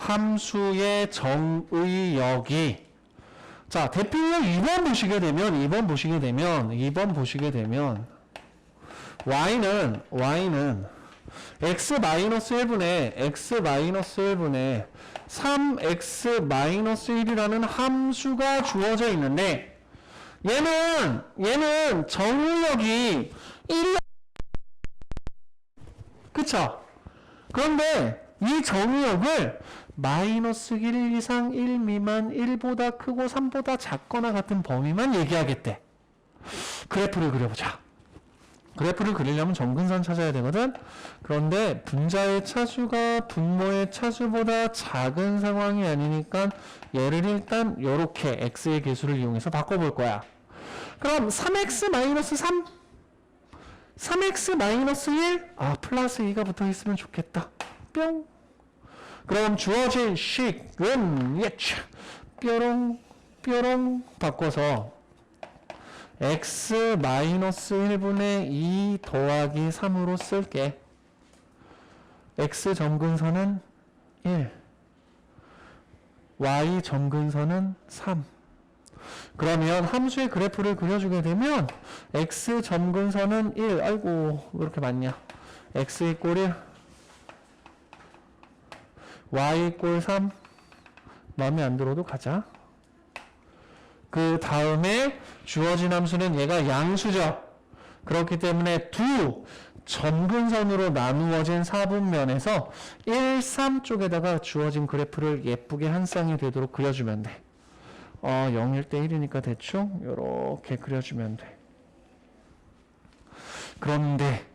Speaker 1: 함수의 정의역이 자, 대표적 2번 보시게 되면 y는 x-1분의 3x-1이라는 함수가 주어져 있는데 얘는 정의역이 1이 그쵸? 그런데 이 정의역을 마이너스 1 이상 1 미만 1보다 크고 3보다 작거나 같은 범위만 얘기하겠대. 그래프를 그려보자. 그래프를 그리려면 점근선 찾아야 되거든. 그런데 분자의 차수가 분모의 차수보다 작은 상황이 아니니까 얘를 일단 이렇게 x의 개수를 이용해서 바꿔볼 거야. 그럼 3x-3 3x-1 플러스 2가 붙어있으면 좋겠다. 뿅. 그럼 주어진 식은 뾰롱 바꿔서 x-1분의 2 더하기 3으로 쓸게. x 점근선은 1, y 점근선은 3. 그러면 함수의 그래프를 그려주게 되면 x 점근선은 1, 아이고 왜 이렇게 많냐. x 이꼴 1, y 이꼴 3. 마음에 안 들어도 가자. 그 다음에 주어진 함수는 얘가 양수죠. 그렇기 때문에 두 점근선으로 나누어진 사분면에서 1, 3 쪽에다가 주어진 그래프를 예쁘게 한 쌍이 되도록 그려주면 돼. 0일 때 1이니까 대충 이렇게 그려주면 돼. 그런데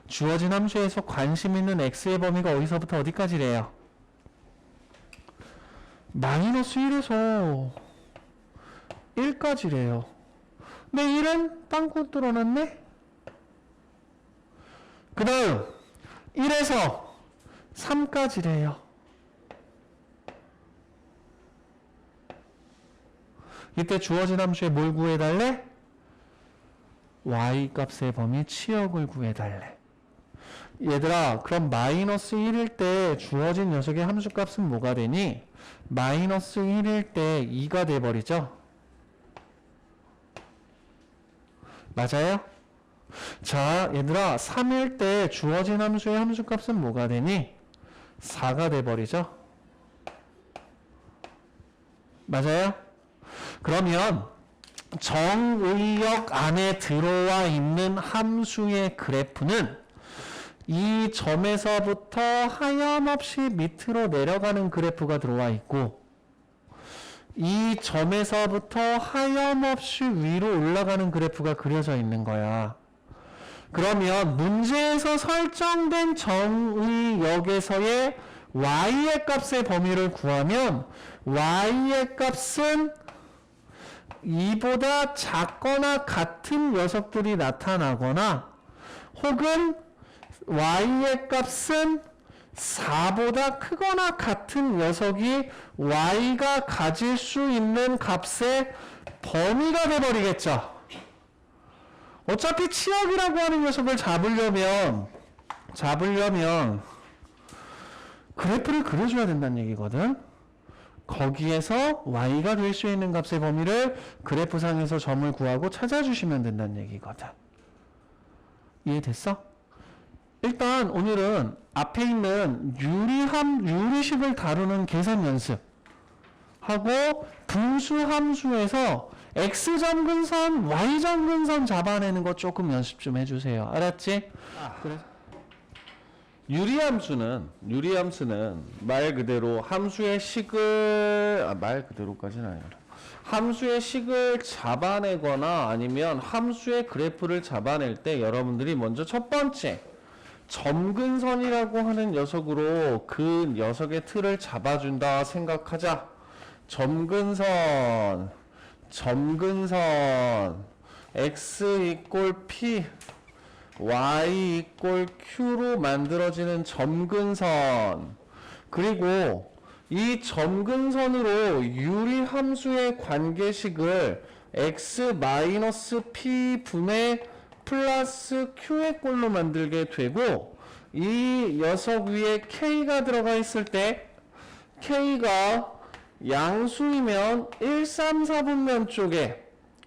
Speaker 1: 주어진 함수에서 관심 있는 x의 범위가 어디서부터 어디까지래요? 마이너스 1에서 1까지래요. 근데 1은 빵꾸 뚫어놨네? 그 다음 1에서 3까지래요. 이때 주어진 함수에 뭘 구해달래? y 값의 범위 치역을 구해달래. 얘들아, 그럼 마이너스 1일 때 주어진 녀석의 함수 값은 뭐가 되니? 마이너스 1일 때 2가 돼버리죠? 맞아요? 자, 얘들아, 3일 때 주어진 함수의 함수 값은 뭐가 되니? 4가 돼버리죠? 맞아요? 그러면 정의역 안에 들어와 있는 함수의 그래프는 이 점에서부터 하염없이 밑으로 내려가는 그래프가 들어와 있고 이 점에서부터 하염없이 위로 올라가는 그래프가 그려져 있는 거야. 그러면 문제에서 설정된 정의역에서의 y의 값의 범위를 구하면 y의 값은 2보다 작거나 같은 녀석들이 나타나거나 혹은 y의 값은 4보다 크거나 같은 녀석이 y가 가질 수 있는 값의 범위가 돼버리겠죠. 어차피 치역이라고 하는 녀석을 잡으려면 그래프를 그려줘야 된다는 얘기거든. 거기에서 y가 될 수 있는 값의 범위를 그래프상에서 점을 구하고 찾아주시면 된다는 얘기거든. 이해됐어? 일단 오늘은 앞에 있는 유리식을 다루는 계산 연습 하고 분수함수에서 x점근선, y점근선 잡아내는 거 조금 연습 좀 해주세요. 알았지? 그래서 유리함수는 말 그대로 함수의 식을 말 그대로까지는 아니라 함수의 식을 잡아내거나 아니면 함수의 그래프를 잡아낼 때 여러분들이 먼저 첫 번째 점근선이라고 하는 녀석으로 그 녀석의 틀을 잡아준다 생각하자. 점근선 x 이꼴 p y 이꼴 q로 만들어지는 점근선. 그리고 이 점근선으로 유리함수의 관계식을 x-p 분의 플러스 q의 꼴로 만들게 되고 이 녀석 위에 k가 들어가 있을 때 K가 양수이면 1, 3, 4분면 쪽에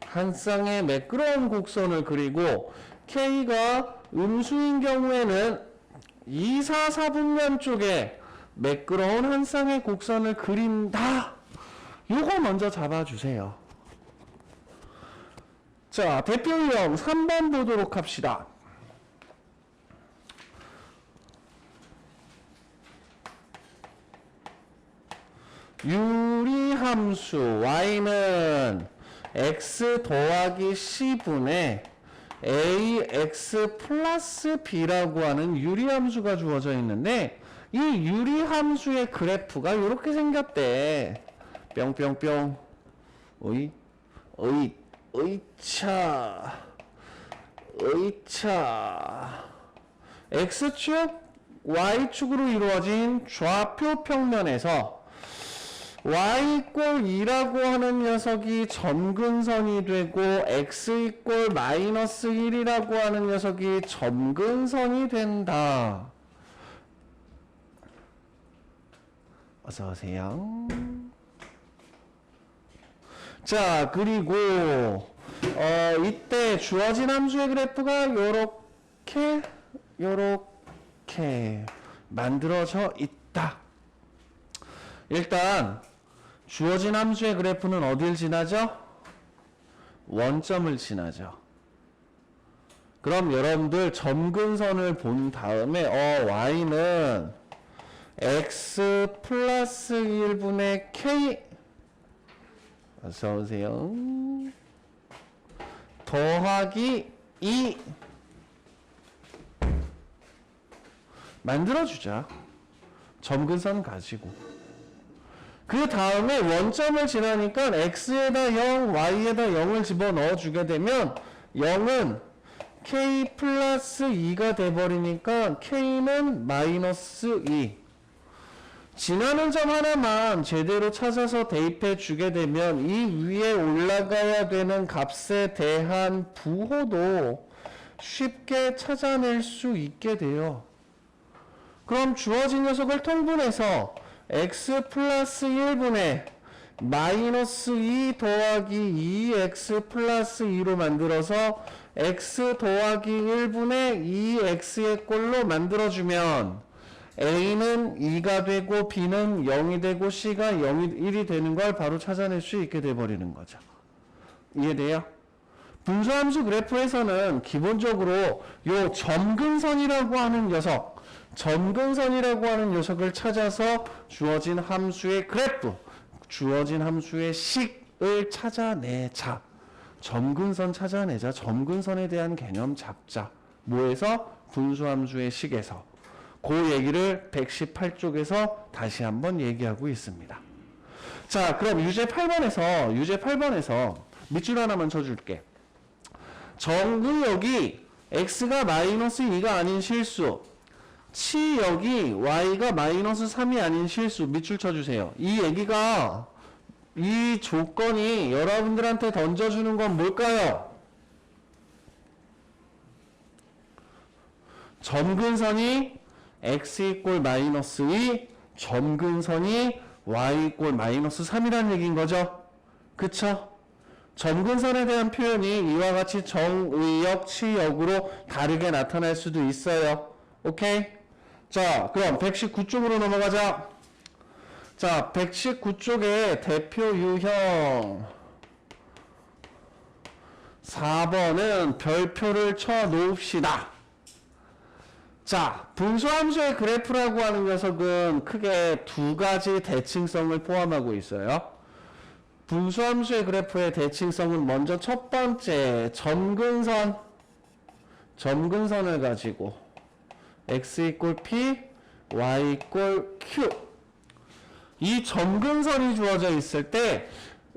Speaker 1: 한 쌍의 매끄러운 곡선을 그리고 K가 음수인 경우에는 2, 4, 4분면 쪽에 매끄러운 한 쌍의 곡선을 그린다. 요거 먼저 잡아주세요. 자, 대표 유형 3번 보도록 합시다. 유리함수 y는 x 더하기 c분의 ax 플러스 b라고 하는 유리함수가 주어져 있는데 이 유리함수의 그래프가 이렇게 생겼대. 뿅뿅뿅. 의차 x축 y축으로 이루어진 좌표 평면에서 y = 2라고 하는 녀석이 점근선이 되고 x = -1이라고 하는 녀석이 점근선이 된다. 어서 오세요. 자, 그리고 이때 주어진 함수의 그래프가 요렇게 만들어져 있다. 일단 주어진 함수의 그래프는 어딜 지나죠? 원점을 지나죠. 그럼 여러분들 점근선을 본 다음에 y는 x 플러스 1분의 k 어서오세요. 더하기 2 만들어주자. 점근선 가지고. 그 다음에 원점을 지나니까 x에다 0, y에다 0을 집어넣어 주게 되면 0은 k 플러스 2가 돼버리니까 k는 마이너스 2. 지나는 점 하나만 제대로 찾아서 대입해 주게 되면 이 위에 올라가야 되는 값에 대한 부호도 쉽게 찾아낼 수 있게 돼요. 그럼 주어진 녀석을 통분해서 x 플러스 1분의 마이너스 2 더하기 2x 플러스 2로 만들어서 x 더하기 1분의 2x의 꼴로 만들어주면 a는 2가 되고 b는 0이 되고 c가 1이 되는 걸 바로 찾아낼 수 있게 돼버리는 거죠. 이해돼요? 분수함수 그래프에서는 기본적으로 요 점근선이라고 하는 녀석, 점근선이라고 하는 녀석을 찾아서 주어진 함수의 그래프, 주어진 함수의 식을 찾아내자. 점근선 찾아내자. 점근선에 대한 개념 잡자. 뭐에서? 분수함수의 식에서. 그 얘기를 118쪽에서 다시 한번 얘기하고 있습니다. 자, 그럼 유제 8번에서 밑줄 하나만 쳐줄게. 정의역이 x가 마이너스 2가 아닌 실수, 치역이 y가 마이너스 3이 아닌 실수, 밑줄 쳐주세요. 이 얘기가, 이 조건이 여러분들한테 던져주는 건 뭘까요? 점근선이 x = 마이너스 2, 점근선이 y = 마이너스 3이라는 얘기인 거죠. 그쵸? 점근선에 대한 표현이 이와 같이 정의역, 치역으로 다르게 나타날 수도 있어요. 오케이? 자, 그럼 119쪽으로 넘어가자. 자, 119쪽의 대표 유형 4번은 별표를 쳐 놓읍시다. 자, 분수함수의 그래프라고 하는 녀석은 크게 두 가지 대칭성을 포함하고 있어요. 분수함수의 그래프의 대칭성은 먼저 첫 번째 점근선을 가지고 x = p, y = q. 이 점근선이 주어져 있을 때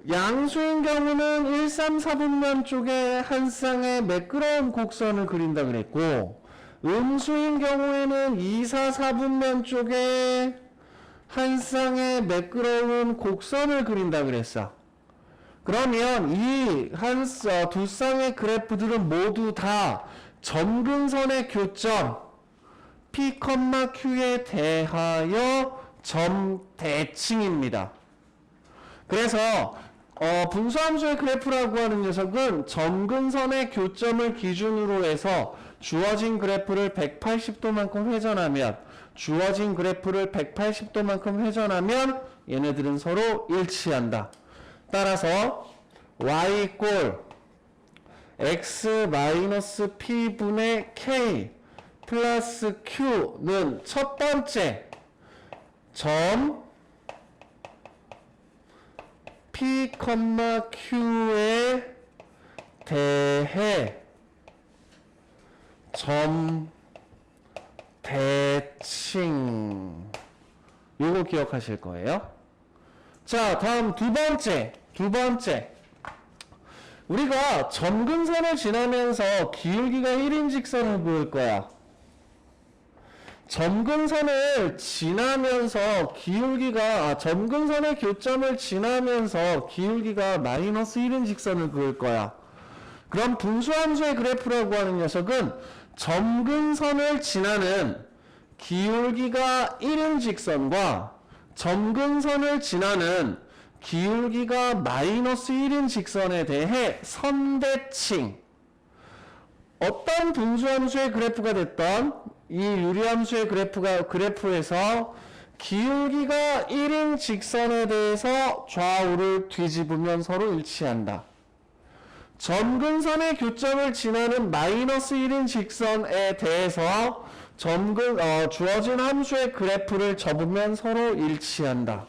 Speaker 1: 양수인 경우는 1, 3, 4분면 쪽에 한 쌍의 매끄러운 곡선을 그린다 그랬고, 음수인 경우에는 2, 4, 4분면 쪽에 한 쌍의 매끄러운 곡선을 그린다 그랬어. 그러면 이 두 쌍의 그래프들은 모두 다 점근선의 교점 P, Q에 대하여 점 대칭입니다. 그래서 분수함수의 그래프라고 하는 녀석은 점근선의 교점을 기준으로 해서 주어진 그래프를 180도만큼 회전하면 주어진 그래프를 180도만큼 회전하면 얘네들은 서로 일치한다. 따라서 y 꼴 x 마이너스 p분의 k 플러스 q는 첫 번째 점 p, q에 대해 점 대칭. 요거 기억하실 거예요. 자, 다음 두 번째. 우리가 점근선을 지나면서 기울기가 1인 직선을 그을 거야. 점근선을 지나면서 점근선의 교점을 지나면서 기울기가 마이너스 1인 직선을 그을 거야. 그럼 분수함수의 그래프라고 하는 녀석은 점근선을 지나는 기울기가 1인 직선과 점근선을 지나는 기울기가 마이너스 1인 직선에 대해 선대칭. 어떤 분수함수의 그래프가 됐던 이 유리함수의 그래프에서 기울기가 1인 직선에 대해서 좌우를 뒤집으면 서로 일치한다. 점근선의 교점을 지나는 마이너스 1인 직선에 대해서 주어진 함수의 그래프를 접으면 서로 일치한다.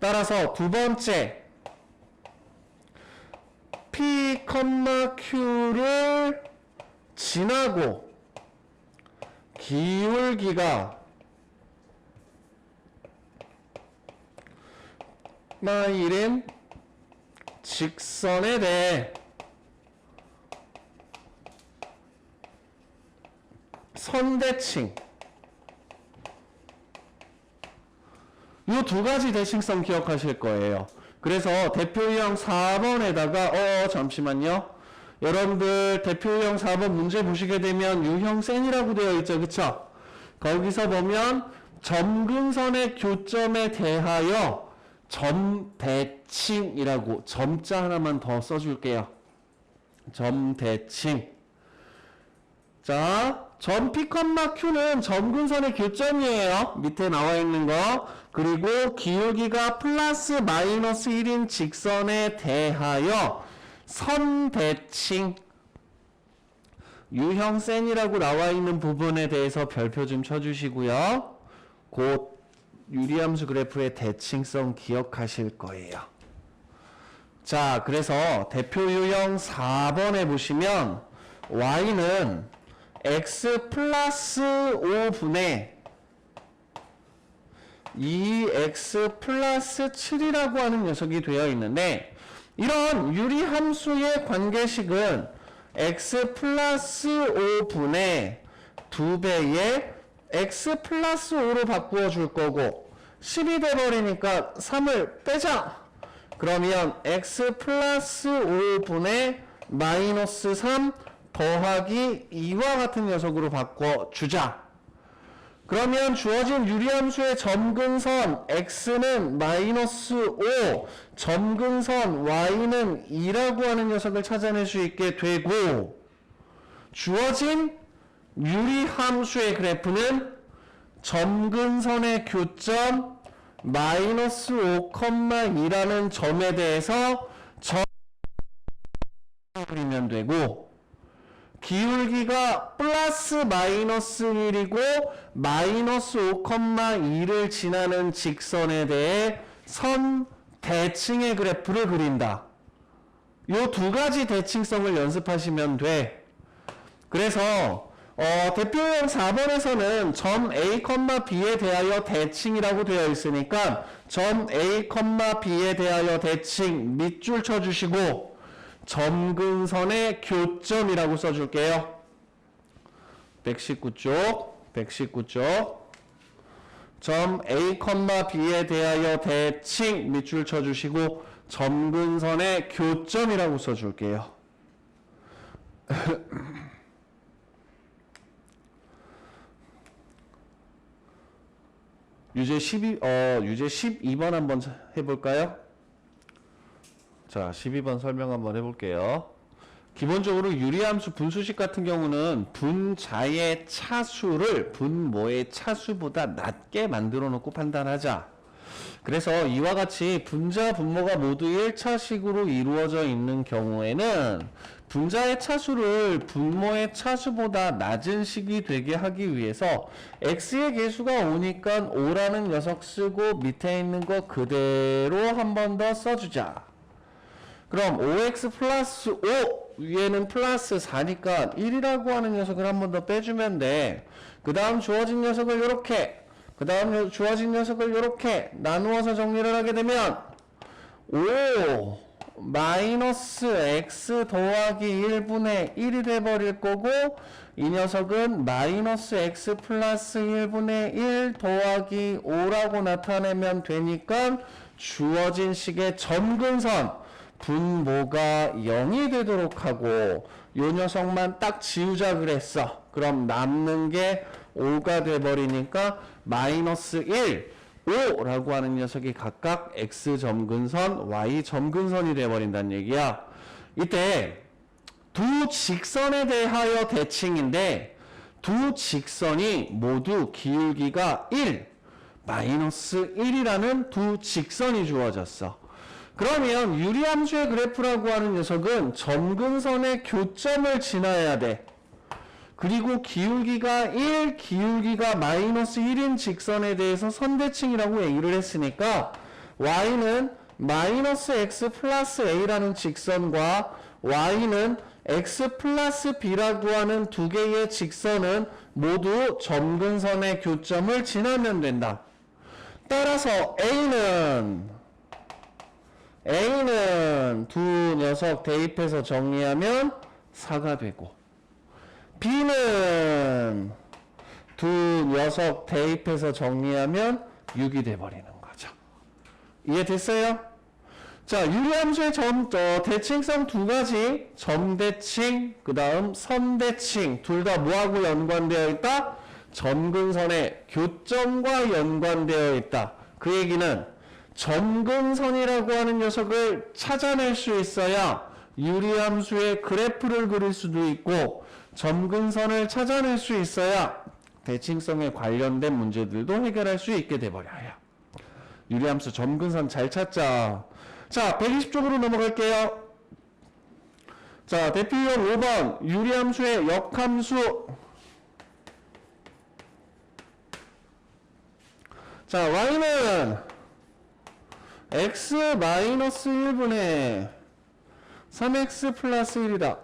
Speaker 1: 따라서 두 번째 P, Q를 지나고 기울기가 마1인 직선에 대해 선대칭. 이 두 가지 대칭성 기억하실 거예요. 그래서 대표 유형 4번에다가 잠시만요. 여러분들 대표 유형 4번 문제 보시게 되면 유형 센이라고 되어 있죠. 그쵸? 거기서 보면 점근선의 교점에 대하여 점대칭이라고 점자 하나만 더 써줄게요. 점대칭. 자, 점 P, Q는 점근선의 교점이에요. 밑에 나와 있는 거. 그리고 기울기가 플러스 마이너스 1인 직선에 대하여 선대칭. 유형 센이라고 나와 있는 부분에 대해서 별표 좀 쳐주시고요. 곧 유리함수 그래프의 대칭성 기억하실 거예요. 자, 그래서 대표 유형 4번에 보시면 y는 x 플러스 5분의 2x 플러스 7이라고 하는 녀석이 되어 있는데, 이런 유리함수의 관계식은 x 플러스 5분의 2배의 x 플러스 5로 바꾸어 줄 거고, 10이 돼버리니까 3을 빼자. 그러면 x 플러스 5분의 마이너스 3 더하기 2와 같은 녀석으로 바꿔주자. 그러면 주어진 유리함수의 점근선 x는 마이너스 5, 점근선 y는 2라고 하는 녀석을 찾아낼 수 있게 되고, 주어진 유리함수의 그래프는 점근선의 교점 마이너스 5,2라는 점에 대해서 그리면 되고, 기울기가 플러스 마이너스 1이고 마이너스 5,2를 지나는 직선에 대해 선 대칭의 그래프를 그린다. 요 두 가지 대칭성을 연습하시면 돼. 그래서 대표형 4번에서는 점 A, B에 대하여 대칭이라고 되어 있으니까 점 A, B에 대하여 대칭 밑줄 쳐주시고 점근선의 교점이라고 써줄게요. 119쪽 점 A, B에 대하여 대칭 밑줄 쳐주시고 점근선의 교점이라고 써줄게요. 유제 12번 한번 해볼까요? 자, 12번 설명 한번 해볼게요. 기본적으로 유리함수 분수식 같은 경우는 분자의 차수를 분모의 차수보다 낮게 만들어 놓고 판단하자. 그래서 이와 같이 분자, 분모가 모두 1차식으로 이루어져 있는 경우에는 분자의 차수를 분모의 차수보다 낮은 식이 되게 하기 위해서 x의 개수가 5니까 5라는 녀석 쓰고 밑에 있는 거 그대로 한 번 더 써주자. 그럼 5x 플러스 5 위에는 플러스 4니까 1이라고 하는 녀석을 한 번 더 빼주면 돼. 그 다음 주어진 녀석을 이렇게, 그 다음 주어진 녀석을 이렇게 나누어서 정리를 하게 되면 5 마이너스 x 더하기 1분의 1이 돼버릴 거고, 이 녀석은 마이너스 x 플러스 1분의 1 더하기 5라고 나타내면 되니까 주어진 식의 점근선 분모가 0이 되도록 하고, 요 녀석만 딱 지우자 그랬어. 그럼 남는 게 5가 돼버리니까 마이너스 1, 5라고 하는 녀석이 각각 x 점근선, y 점근선이 돼버린다는 얘기야. 이때 두 직선에 대하여 대칭인데 두 직선이 모두 기울기가 1, 마이너스 1이라는 두 직선이 주어졌어. 그러면 유리함수의 그래프라고 하는 녀석은 점근선의 교점을 지나야 돼. 그리고 기울기가 1, 기울기가 마이너스 1인 직선에 대해서 선대칭이라고 얘기를 했으니까 y는 마이너스 x 플러스 a라는 직선과 y는 x 플러스 b라고 하는 두 개의 직선은 모두 점근선의 교점을 지나면 된다. 따라서 A는 두 녀석 대입해서 정리하면 4가 되고, B는 두 녀석 대입해서 정리하면 6이 돼버리는 거죠. 이해됐어요? 자, 유리함수의 대칭성 두 가지, 점대칭, 그 다음 선대칭, 둘 다 뭐하고 연관되어 있다? 점근선의 교점과 연관되어 있다. 그 얘기는 점근선이라고 하는 녀석을 찾아낼 수 있어야 유리함수의 그래프를 그릴 수도 있고, 점근선을 찾아낼 수 있어야 대칭성에 관련된 문제들도 해결할 수 있게 돼버려요. 유리함수 점근선 잘 찾자. 자, 120쪽으로 넘어갈게요. 자, 대표유형 5번 유리함수의 역함수. 자, y는 x 마이너스 1분의 3x 플러스 1이다.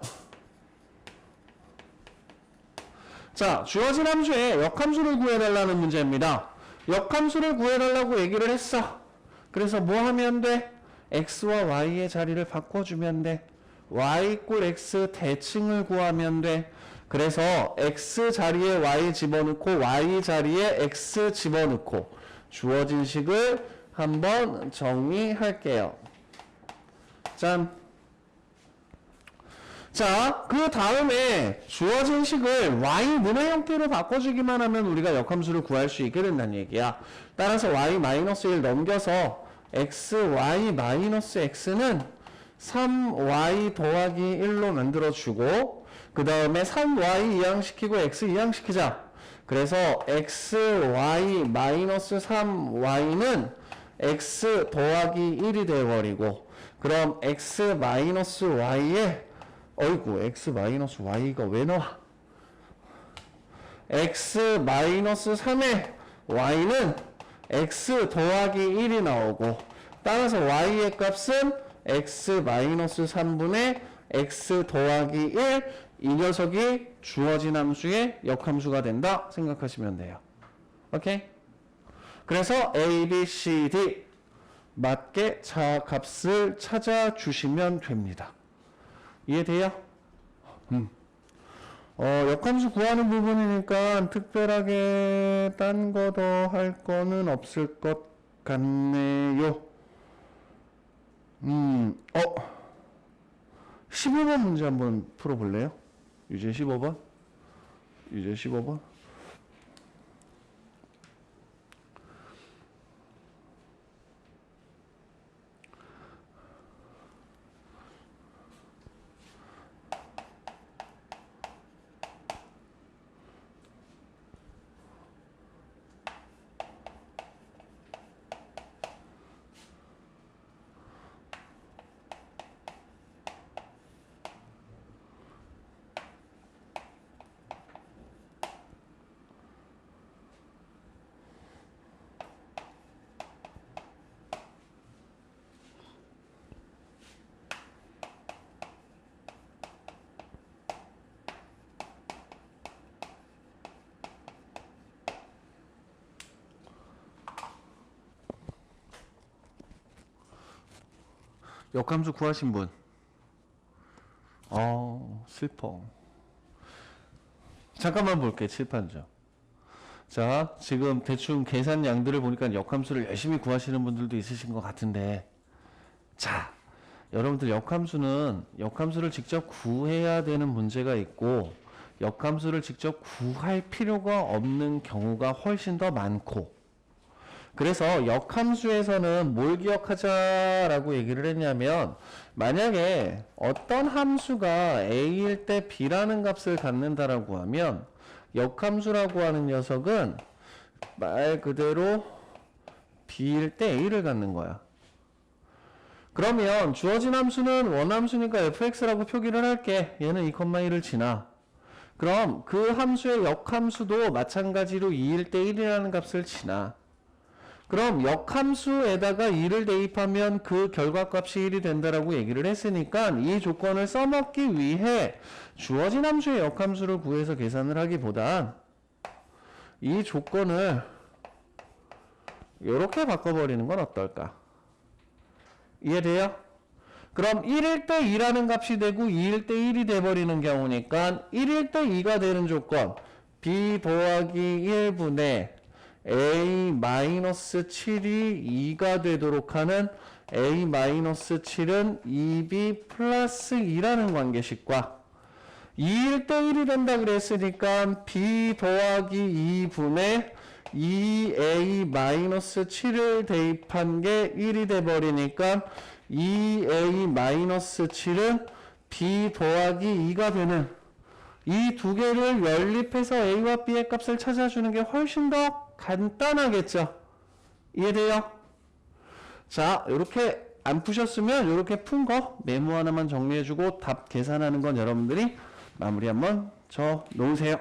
Speaker 1: 자, 주어진 함수에 역함수를 구해달라는 문제입니다. 역함수를 구해달라고 얘기를 했어. 그래서 뭐 하면 돼? x와 y의 자리를 바꿔주면 돼. y 이꼴 x 대칭을 구하면 돼. 그래서 x 자리에 y 집어넣고 y 자리에 x 집어넣고 주어진 식을 한번 정리할게요. 짠. 자, 그 다음에 주어진 식을 y문의 형태로 바꿔주기만 하면 우리가 역함수를 구할 수 있게 된다는 얘기야. 따라서 y-1 넘겨서 xy-x는 3y 더하기 1로 만들어주고, 그 다음에 3y 이항시키고 x 이항시키자. 그래서 xy-3y는 x 더하기 1이 되어버리고, 그럼 x-y에 어이구, x-y가 왜 나와? x-3의 y는 x 더하기 1이 나오고, 따라서 y의 값은 x-3분의 x 더하기 1, 이 녀석이 주어진 함수의 역함수가 된다 생각하시면 돼요. 오케이? 그래서 A, B, C, D 맞게 자값을 찾아주시면 됩니다. 이해돼요? 역함수 구하는 부분이니까 특별하게 딴 거 더 할 거는 없을 것 같네요. 15번 문제 한번 풀어볼래요? 유제 15번? 유제 15번? 역함수 구하신 분? 슬퍼. 잠깐만 볼게, 칠판죠. 자, 지금 대충 계산 양들을 보니까 역함수를 열심히 구하시는 분들도 있으신 것 같은데, 자, 여러분들 역함수를 직접 구해야 되는 문제가 있고, 역함수를 직접 구할 필요가 없는 경우가 훨씬 더 많고, 그래서 역함수에서는 뭘 기억하자라고 얘기를 했냐면, 만약에 어떤 함수가 a일 때 b라는 값을 갖는다라고 하면 역함수라고 하는 녀석은 말 그대로 b일 때 a를 갖는 거야. 그러면 주어진 함수는 원함수니까 fx라고 표기를 할게. 얘는 2,1을 지나. 그럼 그 함수의 역함수도 마찬가지로 2일 때 1이라는 값을 지나. 그럼 역함수에다가 2를 대입하면 그 결과값이 1이 된다라고 얘기를 했으니까 이 조건을 써먹기 위해 주어진 함수의 역함수를 구해서 계산을 하기보단 이 조건을 이렇게 바꿔버리는 건 어떨까? 이해돼요? 그럼 1일 때 2라는 값이 되고 2일 때 1이 돼버리는 경우니까 1일 때 2가 되는 조건 b 더하기 1분의 a-7이 2가 되도록 하는 a-7은 2b 플러스 2라는 관계식과 2일 때 1이 된다 그랬으니까 b 더하기 2분의 2a-7을 대입한 게 1이 돼버리니까 2a-7은 b 더하기 2가 되는 이 두 개를 연립해서 a와 b의 값을 찾아주는 게 훨씬 더 간단하겠죠. 이해돼요? 자, 이렇게 안 푸셨으면 이렇게 푼 거 메모 하나만 정리해주고 답 계산하는 건 여러분들이 마무리 한번 쳐 놓으세요.